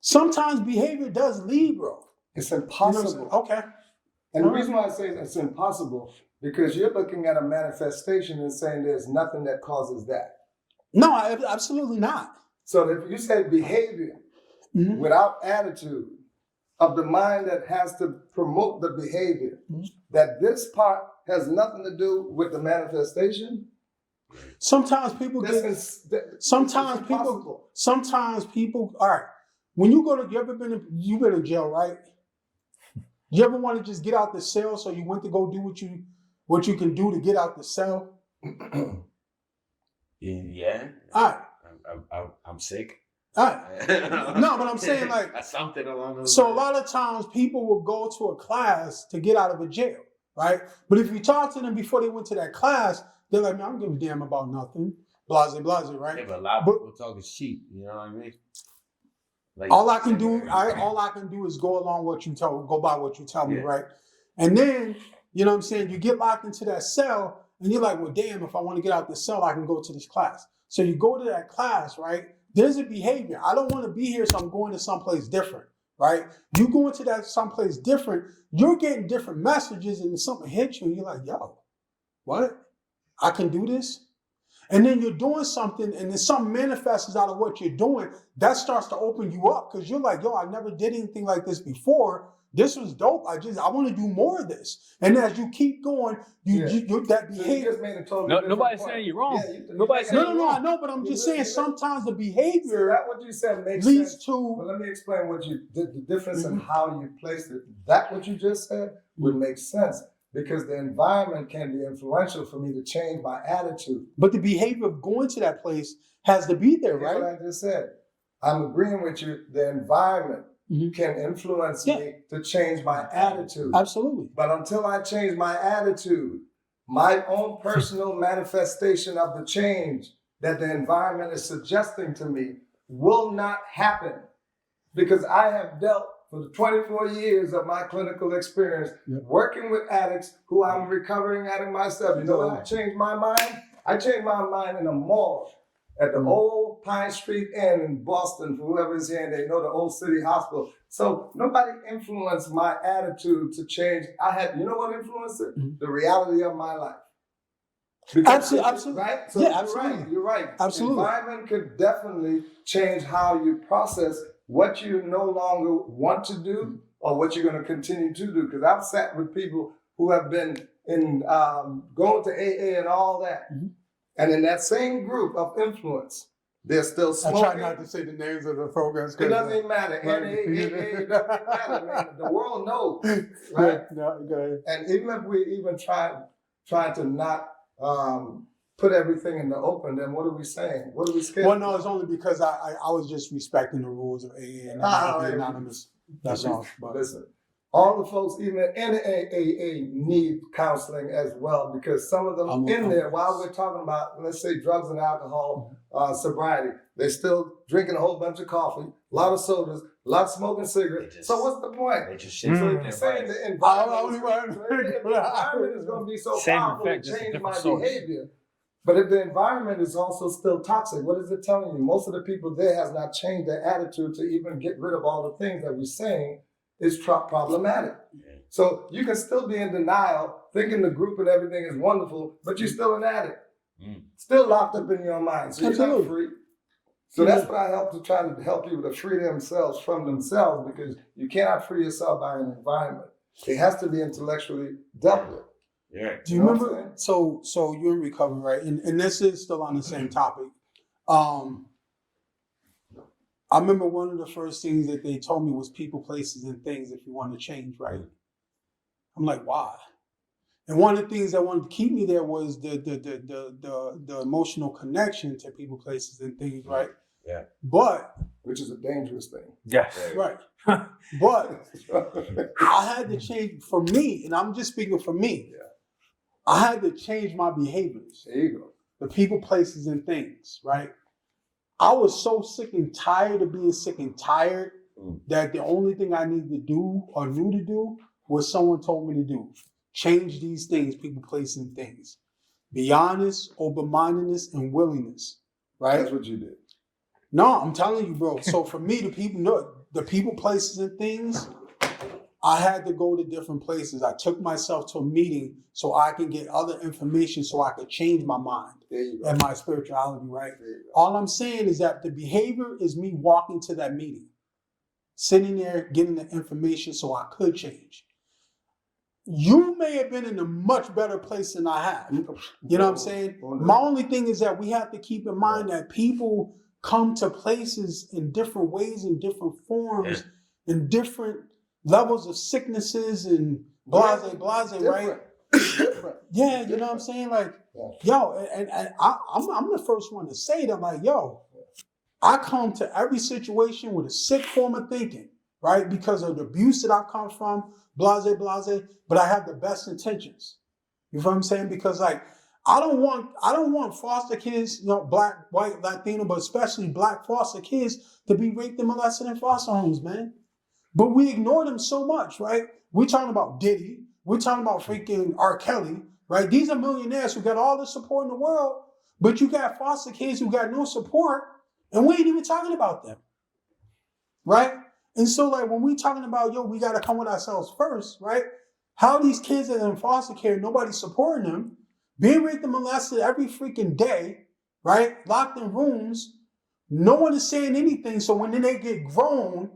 Speaker 1: sometimes behavior does lead, bro.
Speaker 4: It's
Speaker 1: You know what I'm saying?
Speaker 4: impossible.
Speaker 1: Okay.
Speaker 4: And the reason why I say it's impossible, because you're looking at a manifestation and saying there's nothing that causes that.
Speaker 1: No, absolutely not.
Speaker 4: So if you say behavior
Speaker 1: Mhm.
Speaker 4: without attitude of the mind that has to promote the behavior, that this part has nothing to do with the manifestation.
Speaker 1: Sometimes people get. Sometimes people. All right. When you go to, you've been in jail, right? You ever want to just get out the cell, so you went to go do what you can do to get out the cell?
Speaker 2: Yeah.
Speaker 1: All right.
Speaker 2: I'm sick.
Speaker 1: All right. No, but I'm saying like
Speaker 2: something along those
Speaker 1: so
Speaker 2: lines.
Speaker 1: a lot of times people will go to a class to get out of a jail, right? But if you talk to them before they went to that class, they're like, man, I don't give a damn about nothing. Blase, right?
Speaker 2: Yeah, but a lot of people talk is cheap, you know what I mean? Like,
Speaker 1: all I can do is go by what you tell me, right? And then, you know what I'm saying, you get locked into that cell and you're like, well, damn, if I want to get out the cell, I can go to this class. So you go to that class, right? There's a behavior. I don't want to be here, so I'm going to someplace different, right? You go into that someplace different, you're getting different messages, and something hits you and you're like, yo, what? I can do this? And then you're doing something, and then something manifests out of what you're doing. That starts to open you up because you're like, yo, I never did anything like this before. This was dope. I want to do more of this. And as you keep going, you that behavior.
Speaker 4: So you just made a totally
Speaker 3: nobody's
Speaker 4: point.
Speaker 3: saying you're wrong.
Speaker 4: Yeah,
Speaker 3: nobody's saying you're
Speaker 1: No,
Speaker 3: wrong.
Speaker 1: I know, but I'm just saying sometimes the behavior
Speaker 4: that what you said makes
Speaker 1: leads
Speaker 4: sense.
Speaker 1: to.
Speaker 4: But let me explain what you did. The difference in how you placed it. That what you just said would make sense. Because the environment can be influential for me to change my attitude.
Speaker 1: But the behavior of going to that place has to be there, right?
Speaker 4: What I just said. I'm agreeing with you. The environment can influence me to change my attitude.
Speaker 1: Absolutely.
Speaker 4: But until I change my attitude, my own personal manifestation of the change that the environment is suggesting to me will not happen. Because I have dealt for the 24 years of my clinical experience, working with addicts who I'm recovering addict myself. You know when I changed my mind? I changed my mind in a mall at the old Pine Street Inn in Boston, for whoever's here and they know the old city hospital. So nobody influenced my attitude to change. You know what influenced it? The reality of my life.
Speaker 1: Absolutely.
Speaker 4: Right? So
Speaker 1: absolutely.
Speaker 4: You're right.
Speaker 1: Absolutely.
Speaker 4: Environment could definitely change how you process what you no longer want to do or what you're going to continue to do. Because I've sat with people who have been in going to AA and all that. And in that same group of influence, they're still smoking.
Speaker 1: I try not to say the names of the programs.
Speaker 4: It doesn't even matter. NAAA, it doesn't matter, man. The world knows, right?
Speaker 1: No, go ahead.
Speaker 4: And even if we even try to not put everything in the open, then what are we saying? What are we scared?
Speaker 1: Well, no, it's only because I was just respecting the rules of AA and anonymous. That's all. But
Speaker 4: listen, all the folks, even in AAA, need counseling as well, because some of them there, while we're talking about, let's say, drugs and alcohol, sobriety, they're still drinking a whole bunch of coffee, a lot of sodas, a lot of smoking cigarettes. So what's the point?
Speaker 2: They just
Speaker 4: So if you're saying the environment is going to be so powerful to change my behavior, but if the environment is also still toxic, what is it telling you? Most of the people there has not changed their attitude to even get rid of all the things that we're saying is problematic. So you can still be in denial, thinking the group and everything is wonderful, but you're still an addict. Still locked up in your mind. So you're not free. So that's what I help to try to help people to free themselves from themselves, because you cannot free yourself by an environment. It has to be intellectually dealt with.
Speaker 2: Yeah.
Speaker 1: Do you remember? So you're in recovery, right? And this is still on the same topic. I remember one of the first things that they told me was people, places, and things if you want to change, right? I'm like, why? And one of the things that wanted to keep me there was the emotional connection to people, places, and things, right?
Speaker 2: Yeah.
Speaker 4: But which is a dangerous thing.
Speaker 3: Yes.
Speaker 1: Right. But I had to change for me, and I'm just speaking for me.
Speaker 4: Yeah.
Speaker 1: I had to change my behaviors.
Speaker 4: There you go.
Speaker 1: The people, places, and things, right? I was so sick and tired of being sick and tired that the only thing I needed to do or knew to do was someone told me to do. Change these things, people, places, and things. Be honest, open-mindedness, and willingness, right?
Speaker 4: That's what you did.
Speaker 1: No, I'm telling you, bro. So for me, the people, places, and things, I had to go to different places. I took myself to a meeting so I can get other information so I could change my mind and my spirituality, right? All I'm saying is that the behavior is me walking to that meeting, sitting there, getting the information so I could change. You may have been in a much better place than I have. You know what I'm saying? My only thing is that we have to keep in mind that people come to places in different ways, in different forms, in different levels of sicknesses and blase, right? Yeah, you know what I'm saying? Like, yo, and I'm the first one to say that, like, yo, I come to every situation with a sick form of thinking, right? Because of the abuse that I come from, blase, but I have the best intentions. You know what I'm saying? Because like, I don't want foster kids, you know, black, white, Latino, but especially black foster kids to be raped and molested in foster homes, man. But we ignore them so much, right? We're talking about Diddy. We're talking about freaking R. Kelly, right? These are millionaires who got all the support in the world, but you got foster kids who got no support, and we ain't even talking about them, right? And so, like, when we talking about, yo, we got to come with ourselves first, right? How these kids that are in foster care, nobody's supporting them, being raped and molested every freaking day, right? Locked in rooms, no one is saying anything. So when they get grown,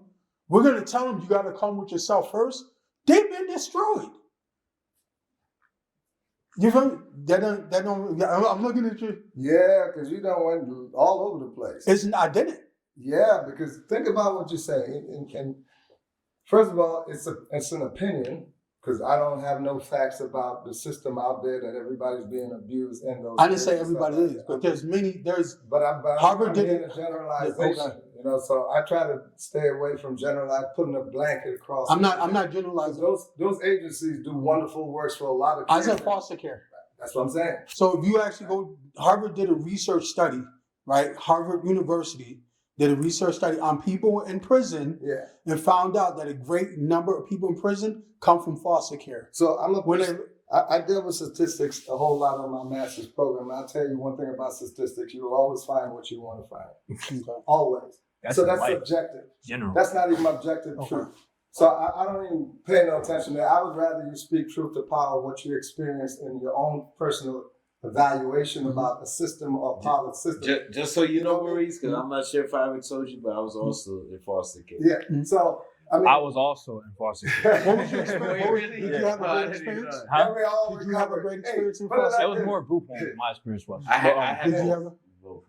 Speaker 1: we're going to tell them, you got to come with yourself first. They've been destroyed. You feel me? I'm looking at you.
Speaker 4: Yeah, because you don't went all over the place.
Speaker 1: I didn't.
Speaker 4: Yeah, because think about what you're saying. And first of all, it's an opinion, because I don't have no facts about the system out there that everybody's being abused in those.
Speaker 1: I didn't say everybody is, but there's many.
Speaker 4: But
Speaker 1: Harvard
Speaker 4: I'm
Speaker 1: did
Speaker 4: in a generalization.
Speaker 1: Okay.
Speaker 4: You know, so I try to stay away from putting a blanket across.
Speaker 1: I'm not generalizing.
Speaker 4: Those agencies do wonderful works for a lot of kids.
Speaker 1: I said foster care.
Speaker 4: That's what I'm saying.
Speaker 1: So if you actually go, Harvard did a research study, right? Harvard University did a research study on people in prison, and found out that a great number of people in prison come from foster care.
Speaker 4: So I deal with statistics a whole lot on my master's program. I'll tell you one thing about statistics: you will always find what you want to find. Okay. Always. That's subjective. General. That's not even objective truth. So I don't even pay no attention to that. I would rather you speak truth to power, what you experience in your own personal evaluation about a system or part of the system.
Speaker 2: Just so you know, Maurice, because I'm not sure if I ever told you, but I was also in foster care.
Speaker 4: Yeah. So
Speaker 3: I was also in foster care.
Speaker 1: What was your experience? Did you have a great experience? Did you have a great experience in foster care?
Speaker 3: It was more group home. My experience was.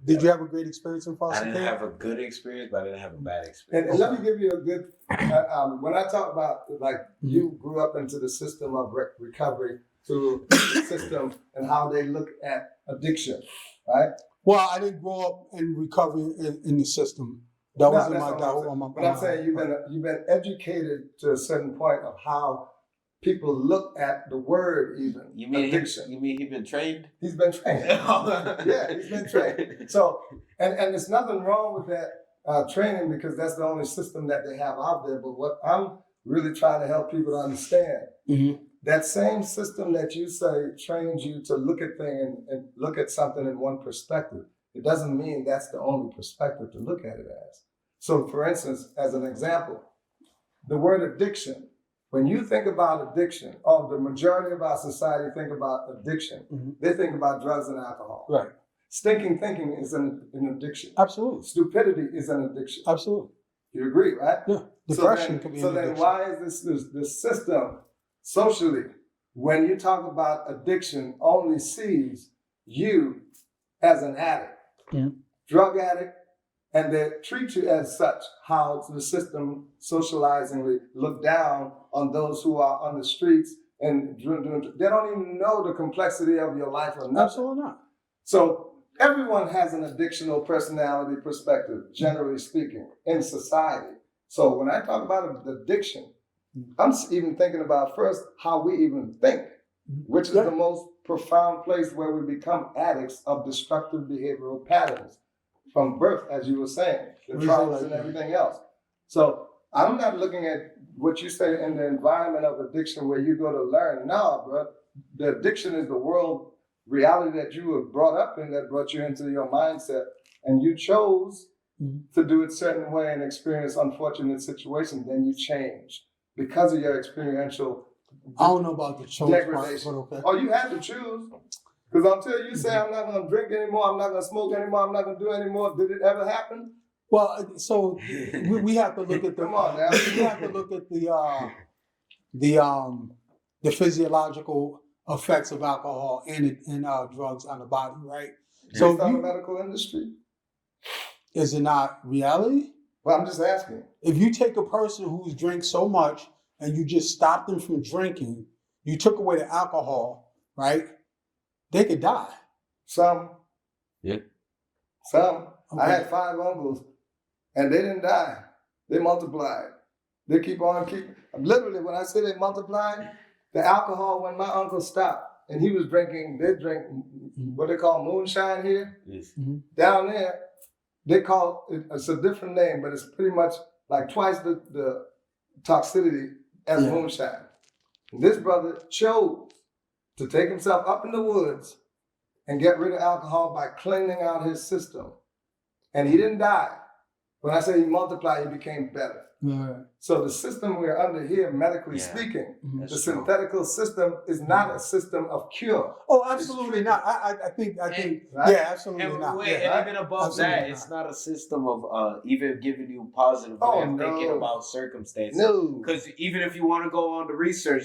Speaker 1: Did you have a great experience in foster care?
Speaker 2: I didn't have a good experience, but I didn't have a bad experience.
Speaker 4: And let me give you a good. When I talk about like you grew up into the system of recovery through the system and how they look at addiction, right?
Speaker 1: Well, I didn't grow up in recovery in the system. That wasn't my doubt.
Speaker 4: But I'm saying you've been educated to a certain point of how people look at the word even.
Speaker 2: You mean
Speaker 4: addiction?
Speaker 2: You mean he's been trained?
Speaker 4: He's been trained. Yeah, he's been trained. So and there's nothing wrong with that training, because that's the only system that they have out there. But what I'm really trying to help people to understand, that same system that you say trains you to look at things and look at something in one perspective, it doesn't mean that's the only perspective to look at it as. So for instance, as an example, the word addiction, when you think about addiction, the majority of our society think about addiction, they think about drugs and alcohol. Right. Stinking thinking is an addiction.
Speaker 1: Absolutely.
Speaker 4: Stupidity is an addiction.
Speaker 1: Absolutely.
Speaker 4: You agree, right?
Speaker 1: Yeah. Depression can be an addiction.
Speaker 4: So then why is this system socially, when you talk about addiction, only sees you as an addict, drug addict, and they treat you as such? How the system socializingly look down on those who are on the streets and they don't even know the complexity of your life or nothing.
Speaker 1: Absolutely not.
Speaker 4: So everyone has an addictional personality perspective, generally speaking, in society. So when I talk about addiction, I'm even thinking about first how we even think, which is the most profound place where we become addicts of destructive behavioral patterns from birth, as you were saying, the traumas and everything else. So I'm not looking at what you say in the environment of addiction where you go to learn. No, bro, the addiction is the world reality that you were brought up in, that brought you into your mindset, and you chose to do it a certain way and experience unfortunate situations. Then you change because of your experiential
Speaker 1: I don't know about the choice part,
Speaker 4: degradation.
Speaker 1: but okay.
Speaker 4: Oh, you had to choose. Because until you say, I'm not going to drink anymore, I'm not going to smoke anymore, I'm not going to do anymore, did it ever happen?
Speaker 1: Well, so we have to look at the.
Speaker 4: Come on now.
Speaker 1: We have to look at the physiological effects of alcohol and drugs on the body, right? So
Speaker 4: Based on the medical industry?
Speaker 1: is it not reality?
Speaker 4: Well, I'm just asking.
Speaker 1: If you take a person who's drank so much and you just stop them from drinking, you took away the alcohol, right? They could die.
Speaker 4: Some.
Speaker 2: Yeah.
Speaker 4: Some.
Speaker 1: Okay.
Speaker 4: I had 5 uncles, and they didn't die. They multiplied. They keep on. Literally, when I say they multiplied, the alcohol, when my uncle stopped, and he was drinking, they drink what they call moonshine here.
Speaker 2: Yes.
Speaker 4: Down there, they call it's a different name, but it's pretty much like twice the toxicity as moonshine. And this brother chose to take himself up in the woods and get rid of alcohol by cleaning out his system. And he didn't die. When I say he multiplied, he became better.
Speaker 1: Right.
Speaker 4: So the system we're under here, medically speaking, the synthetical system is not a system of cure.
Speaker 1: Oh, absolutely not. I think,
Speaker 4: right?
Speaker 1: yeah, absolutely
Speaker 2: And,
Speaker 1: not.
Speaker 2: wait,
Speaker 1: Yeah.
Speaker 2: and even above
Speaker 1: Absolutely
Speaker 2: that,
Speaker 1: not.
Speaker 2: it's not a system of even giving you positive way of thinking about circumstances.
Speaker 4: No.
Speaker 2: Because even if you want to go on the research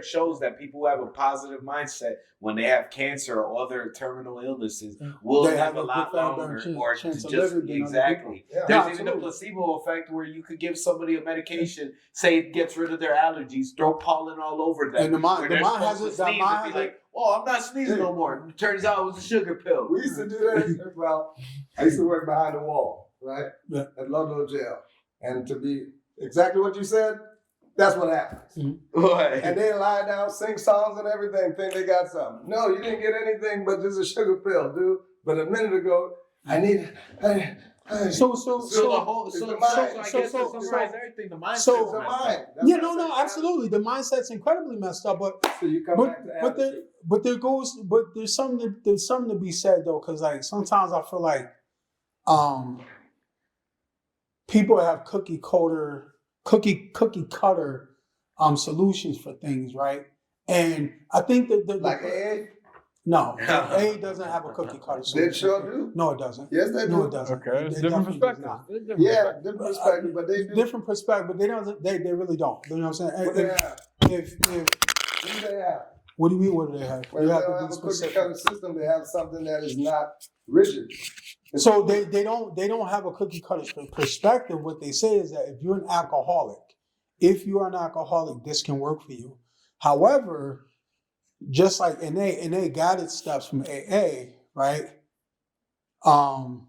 Speaker 2: shows that people who have a positive mindset when they have cancer or other terminal illnesses will
Speaker 1: They
Speaker 2: live
Speaker 1: have
Speaker 2: a
Speaker 1: a
Speaker 2: lot
Speaker 1: profound
Speaker 2: longer,
Speaker 1: chance-
Speaker 2: or
Speaker 1: chance of
Speaker 2: just
Speaker 1: living than other
Speaker 2: exactly.
Speaker 4: people. Yeah.
Speaker 2: There's
Speaker 1: Yeah,
Speaker 2: even the
Speaker 1: absolutely.
Speaker 2: placebo effect where you could give somebody a medication, say it gets rid of their allergies, throw pollen all over them.
Speaker 1: And the mind-
Speaker 2: where
Speaker 1: the
Speaker 2: they're
Speaker 1: mind has
Speaker 2: supposed
Speaker 1: it-
Speaker 2: to
Speaker 1: the
Speaker 2: sneeze
Speaker 1: mind
Speaker 2: and be
Speaker 1: has
Speaker 2: like, "Oh, I'm not sneezing no more." It turns out it was a sugar pill.
Speaker 4: We used to do that. Well, I used to work behind the wall, right?
Speaker 1: Yeah.
Speaker 4: At Ludlow Jail. And to be exactly what you said, that's what happens.
Speaker 2: What?
Speaker 4: And they lie down, sing songs and everything, think they got something. No, you didn't get anything but just a sugar pill, dude. But a minute ago, I need.
Speaker 1: So
Speaker 2: So I guess to summarize everything, the mindset.
Speaker 1: so-
Speaker 2: is
Speaker 4: the
Speaker 2: messed up.
Speaker 4: mind.
Speaker 1: yeah, no, absolutely. The mindset's incredibly messed up, but
Speaker 4: So you come back to attitude.
Speaker 1: there's something to be said though, because like sometimes I feel like people have cookie cutter solutions for things, right? And I think that
Speaker 4: Like AA?
Speaker 1: no, A doesn't have a cookie cutter solution.
Speaker 4: They sure do.
Speaker 1: No, it doesn't.
Speaker 4: Yes, they do.
Speaker 1: No, it doesn't.
Speaker 3: Okay, it's
Speaker 1: It
Speaker 3: different
Speaker 1: definitely does
Speaker 3: perspectives.
Speaker 1: not.
Speaker 3: It's different
Speaker 4: Yeah,
Speaker 3: perspectives.
Speaker 4: different perspective, but they do.
Speaker 1: Different perspective, but they really don't. You know what I'm saying?
Speaker 4: What they have?
Speaker 1: If
Speaker 4: What do they have?
Speaker 1: what do you mean? What do they have?
Speaker 4: When
Speaker 1: You
Speaker 4: they
Speaker 1: have
Speaker 4: don't
Speaker 1: to
Speaker 4: have
Speaker 1: be
Speaker 4: a cookie
Speaker 1: specific.
Speaker 4: cutter system, they have something that is not rigid.
Speaker 1: So they don't have a cookie cutter perspective. What they say is that if you are an alcoholic, this can work for you. However, just like NA got its steps from AA, right? From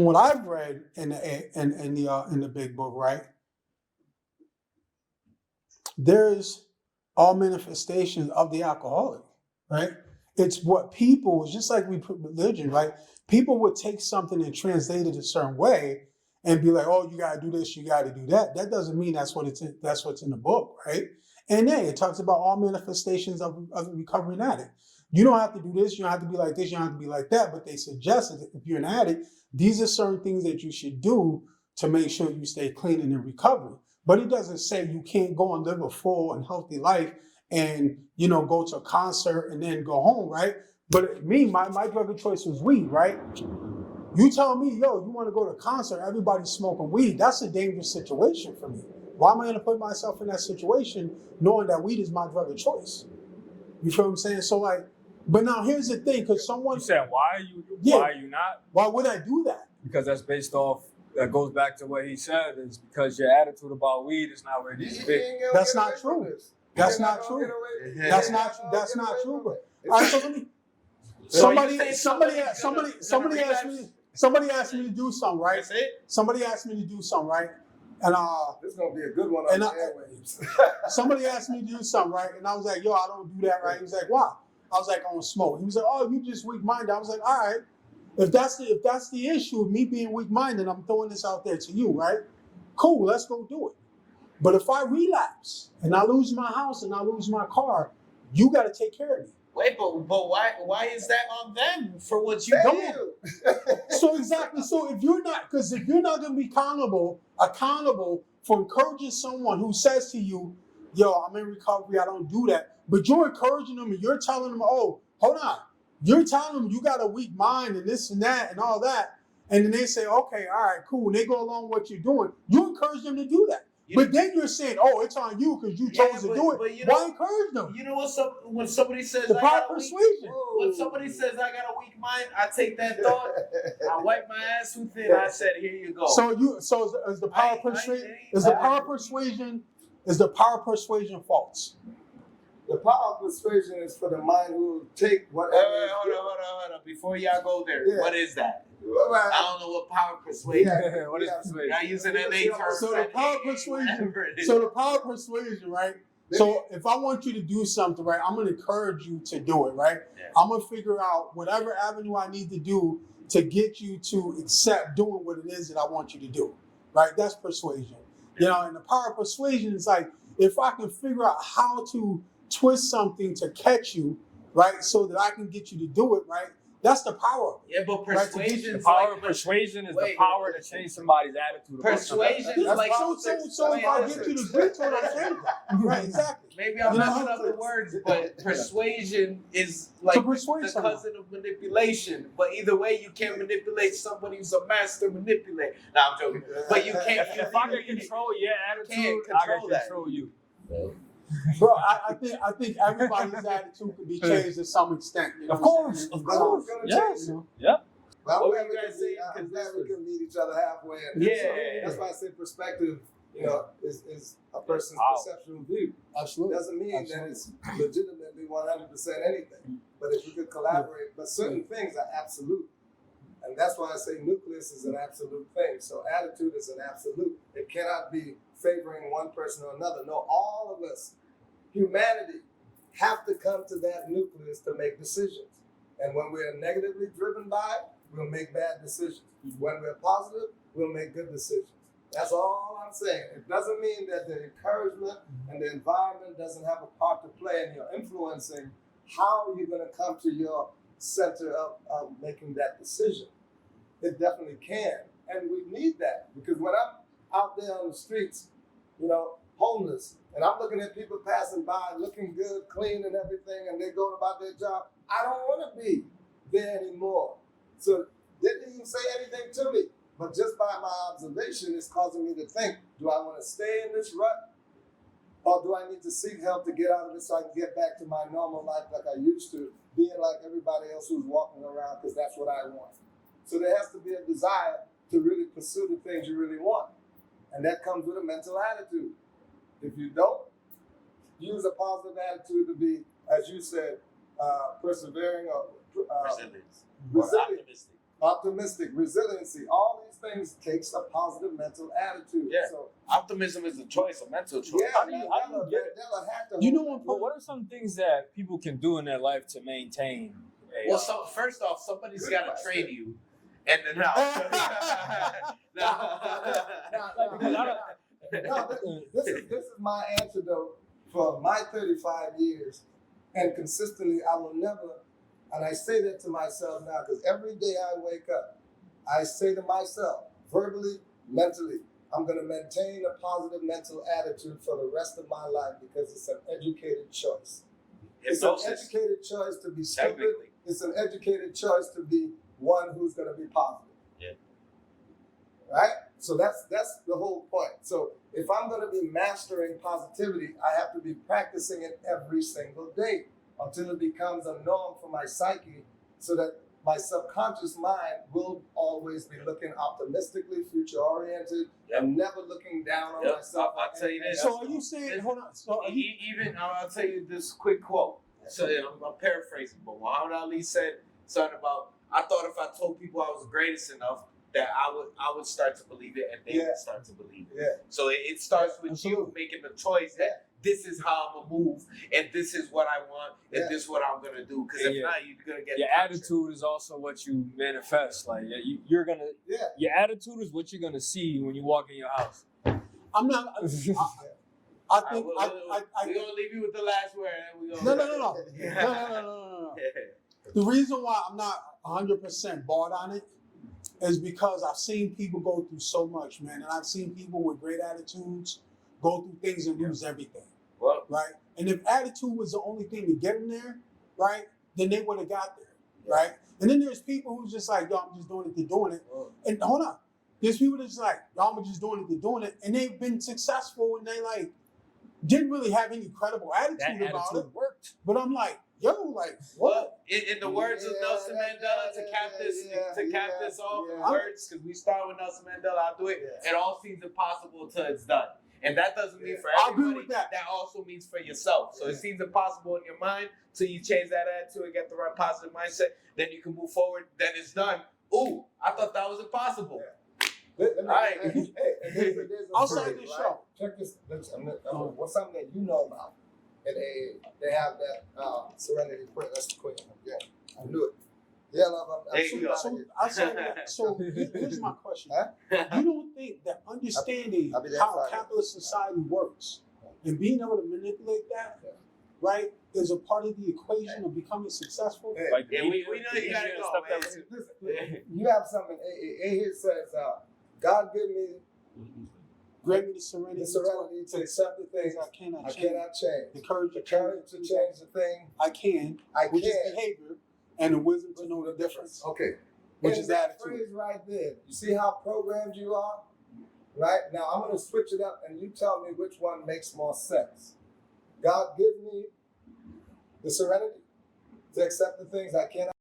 Speaker 1: what I've read in the big book, right? There's all manifestations of the alcoholic, right? It's what people, just like we put religion, right? People would take something and translate it a certain way and be like, oh, you gotta do this, you gotta do that. That doesn't mean that's what's in the book, right? And then it talks about all manifestations of a recovering addict. You don't have to do this, you don't have to be like this, you don't have to be like that, but they suggested that if you're an addict, these are certain things that you should do to make sure you stay clean and in recovery. But it doesn't say you can't go and live a full and healthy life and, go to a concert and then go home, right? But me, my drug of choice was weed, right? You tell me, you want to go to a concert, everybody's smoking weed. That's a dangerous situation for me. Why am I going to put myself in that situation knowing that weed is my drug of choice? You feel what I'm saying? So but now here's the thing, because someone...
Speaker 3: You said, why are you not?
Speaker 1: Why would I do that?
Speaker 3: Because that's based off, that goes back to what he said, is because your attitude about weed is not where it needs to be.
Speaker 1: That's not true. That's not true. That's not true. But all right, so let me... Somebody asked me to do something, right?
Speaker 2: That's it?
Speaker 1: Somebody asked me to do something, right? And
Speaker 4: This is gonna be a good one on the airwaves.
Speaker 1: somebody asked me to do something, right? And I was like, I don't do that, right? He was like, why? I was like, I don't smoke. He was like, oh, you just weak-minded. I was like, all right. If that's the issue of me being weak-minded, I'm throwing this out there to you, right? Cool, let's go do it. But if I relapse and I lose my house and I lose my car, you got to take care of me.
Speaker 2: Wait, but why is that on them for what you
Speaker 4: Thank
Speaker 2: do?
Speaker 4: you.
Speaker 1: So exactly. So if you're not going to be accountable for encouraging someone who says to you, "Yo, I'm in recovery. I don't do that," but you're encouraging them and you're telling them, "Oh, hold on," you're telling them you got a weak mind and this and that and all that, and then they say, "Okay, all right, cool," and they go along with what you're doing. You encourage them to do that. But then you're saying, "Oh, it's on you because you chose to do it."
Speaker 2: But
Speaker 1: Why encourage them?
Speaker 2: You know what? When somebody says
Speaker 1: The power of persuasion.
Speaker 2: when somebody says I got a weak mind, I take that thought, I wipe my ass with it, I said, "Here you go."
Speaker 1: So is the power of persuasion? Is the power of persuasion? Is the power of persuasion false?
Speaker 4: The power of persuasion is for the mind who will take whatever.
Speaker 2: Hold on. Before y'all go there,
Speaker 4: Yeah.
Speaker 2: what is that?
Speaker 4: Right.
Speaker 2: I don't know what power of persuasion.
Speaker 3: What is persuasion?
Speaker 2: Y'all using an A term.
Speaker 1: So the power of persuasion. So the power of persuasion, right? So if I want you to do something, right, I'm gonna encourage you to do it, right?
Speaker 2: Yeah.
Speaker 1: I'm gonna figure out whatever avenue I need to do to get you to accept doing what it is that I want you to do, right? That's persuasion. You know, and the power of persuasion is like if I can figure out how to twist something to catch you, right, so that I can get you to do it, right? That's the power of it.
Speaker 2: Yeah, but
Speaker 1: Right,
Speaker 2: persuasion.
Speaker 3: The power of persuasion is the power to change somebody's attitude. about something.
Speaker 2: Persuasion is
Speaker 1: That's
Speaker 2: like
Speaker 1: so if I get you to agree to what I'm saying, right? Exactly.
Speaker 2: maybe I'm
Speaker 1: You know,
Speaker 2: messing up the words, but persuasion is like
Speaker 1: To persuade
Speaker 2: the
Speaker 1: someone.
Speaker 2: cousin of manipulation. But either way, you can't manipulate somebody who's a master manipulator. Nah, I'm joking. But you can't.
Speaker 3: If I can control your attitude,
Speaker 2: Can't
Speaker 3: I can
Speaker 2: control that.
Speaker 3: control you.
Speaker 1: Bro, I think everybody's attitude can be changed to some extent. You know
Speaker 3: Of
Speaker 1: what I'm
Speaker 3: course,
Speaker 1: saying?
Speaker 3: of
Speaker 4: But
Speaker 3: course.
Speaker 4: who's gonna
Speaker 3: Yes.
Speaker 4: change it?
Speaker 3: Yep.
Speaker 4: Well,
Speaker 2: What
Speaker 4: I'm
Speaker 2: were
Speaker 4: glad
Speaker 2: you
Speaker 4: we
Speaker 2: guys
Speaker 4: can
Speaker 2: saying?
Speaker 4: meet- I'm
Speaker 2: 'Cause
Speaker 4: glad
Speaker 2: this
Speaker 4: we
Speaker 2: was-
Speaker 4: can meet each other halfway. And
Speaker 2: Yeah.
Speaker 4: That's why I say perspective, you know, is a person's
Speaker 3: Wow.
Speaker 4: perceptual view.
Speaker 1: Absolutely.
Speaker 4: Doesn't mean that it's legitimately 100% anything. But if we could collaborate, but certain things are absolute. And that's why I say nucleus is an absolute thing. So attitude is an absolute. It cannot be favoring one person or another. No, all of us, humanity, have to come to that nucleus to make decisions. And when we're negatively driven by it, we'll make bad decisions. When we're positive, we'll make good decisions. That's all I'm saying. It doesn't mean that the encouragement and the environment doesn't have a part to play in your influencing how you're going to come to your center of making that decision. It definitely can. And we need that because when I'm out there on the streets, you know, homeless, and I'm looking at people passing by looking good, clean and everything, and they're going about their job, I don't want to be there anymore. So didn't even say anything to me. But just by my observation, it's causing me to think, do I want to stay in this rut? Or do I need to seek help to get out of it so I can get back to my normal life like I used to, being like everybody else who's walking around because that's what I want. So there has to be a desire to really pursue the things you really want. And that comes with a mental attitude. If you don't use a positive attitude to be, as you said, persevering or
Speaker 2: Resilience.
Speaker 4: resilient,
Speaker 2: Optimistic.
Speaker 4: optimistic, resiliency, all these things takes a positive mental attitude.
Speaker 2: Yeah.
Speaker 4: So,
Speaker 2: Optimism is a choice, a mental choice.
Speaker 4: yeah,
Speaker 3: How do you
Speaker 4: Mandela
Speaker 3: get it?
Speaker 4: had to
Speaker 1: You know
Speaker 4: hold
Speaker 1: what?
Speaker 3: But what are some things that people can do in their life to maintain?
Speaker 2: Well, so first off, somebody's
Speaker 4: Good
Speaker 2: got to
Speaker 4: question.
Speaker 2: train you, and then
Speaker 4: This is my antidote for my 35 years, and consistently I will never, and I say that to myself now because every day I wake up, I say to myself, verbally, mentally, I'm going to maintain a positive mental attitude for the rest of my life because it's an educated choice. It's an educated choice to be stupid.
Speaker 2: Technically.
Speaker 4: It's an educated choice to be one who's going to be positive.
Speaker 2: Yeah.
Speaker 4: Right? So that's the whole point. So if I'm going to be mastering positivity, I have to be practicing it every single day until it becomes a norm for my psyche so that my subconscious mind will always be looking optimistically, future-oriented, and never looking down on myself.
Speaker 2: I'll tell you this.
Speaker 1: So are you saying? Hold on. So are you?
Speaker 2: Even I'll tell you this quick quote. So I'm paraphrasing, but Muhammad Ali said something about, I thought if I told people I was greatest enough, that I would start to believe it, and they would start to believe it.
Speaker 4: Yeah.
Speaker 2: So it starts with you
Speaker 1: Absolutely.
Speaker 2: making the choice that this is how I'm gonna move, and this is what I want, and
Speaker 4: Yeah.
Speaker 2: this is what I'm gonna do. Because if not, you're gonna get
Speaker 3: Your
Speaker 2: captured.
Speaker 3: attitude is also what you manifest. Like you're gonna.
Speaker 4: Yeah.
Speaker 3: Your attitude is what you're gonna see when you walk in your house.
Speaker 1: I'm not. I think.
Speaker 2: We're gonna leave you with the last word, and we
Speaker 1: No. The reason why I'm not 100% bought on it is because I've seen people go through so much, man, and I've seen people with great attitudes go through things and lose everything,
Speaker 2: Well,
Speaker 1: right? And if attitude was the only thing to get them there, right, then they would have got there, right? And then there's people who's just like, yo, I'm just doing it, they're doing it. And hold on, there's people that's like, yo, I'm just doing it, they're doing it, and they've been successful, and they like didn't really have any credible attitude about it.
Speaker 3: Worked.
Speaker 1: But I'm like, yo, like, what?
Speaker 2: well, in the words of Nelson Mandela, to cap this off, in words, because we start with Nelson Mandela, I'll do it. It all seems impossible till it's done. And that doesn't mean for
Speaker 1: I agree
Speaker 2: everybody.
Speaker 1: with that.
Speaker 2: That also means for yourself. So it seems impossible in your mind till you change that attitude and get the right positive mindset. Then you can move forward. Then it's done. Ooh, I thought that was impossible.
Speaker 4: All
Speaker 2: right.
Speaker 4: Hey, there's a
Speaker 1: Outside
Speaker 4: phrase,
Speaker 1: this
Speaker 4: right?
Speaker 1: show.
Speaker 4: Check this. What's something that you know about? And they have that Serenity queen. That's the queen. Yeah, I knew it. Yeah,
Speaker 2: There you go.
Speaker 1: So I say that. So here's my question: You don't think that understanding
Speaker 4: I'll be there
Speaker 1: how
Speaker 4: Friday.
Speaker 1: capitalist society works and being able to manipulate that, right, is a part of the equation of becoming successful?
Speaker 3: Like
Speaker 2: Yeah, we know you gotta go, man.
Speaker 4: Listen, you have something. A here says, God give me
Speaker 1: Grant me the serenity,
Speaker 4: the serenity to accept the things
Speaker 1: I cannot
Speaker 4: I
Speaker 1: change.
Speaker 4: cannot change.
Speaker 1: The courage
Speaker 4: The courage to change the thing
Speaker 1: I can,
Speaker 4: I
Speaker 1: which is
Speaker 4: can.
Speaker 1: behavior, and the wisdom to know the difference,
Speaker 4: Okay.
Speaker 1: which
Speaker 4: In
Speaker 1: is
Speaker 4: that
Speaker 1: attitude.
Speaker 4: phrase right there. You see how programmed you are? Right? Now I'm going to switch it up and you tell me which one makes more sense. God give me the serenity to accept the things I cannot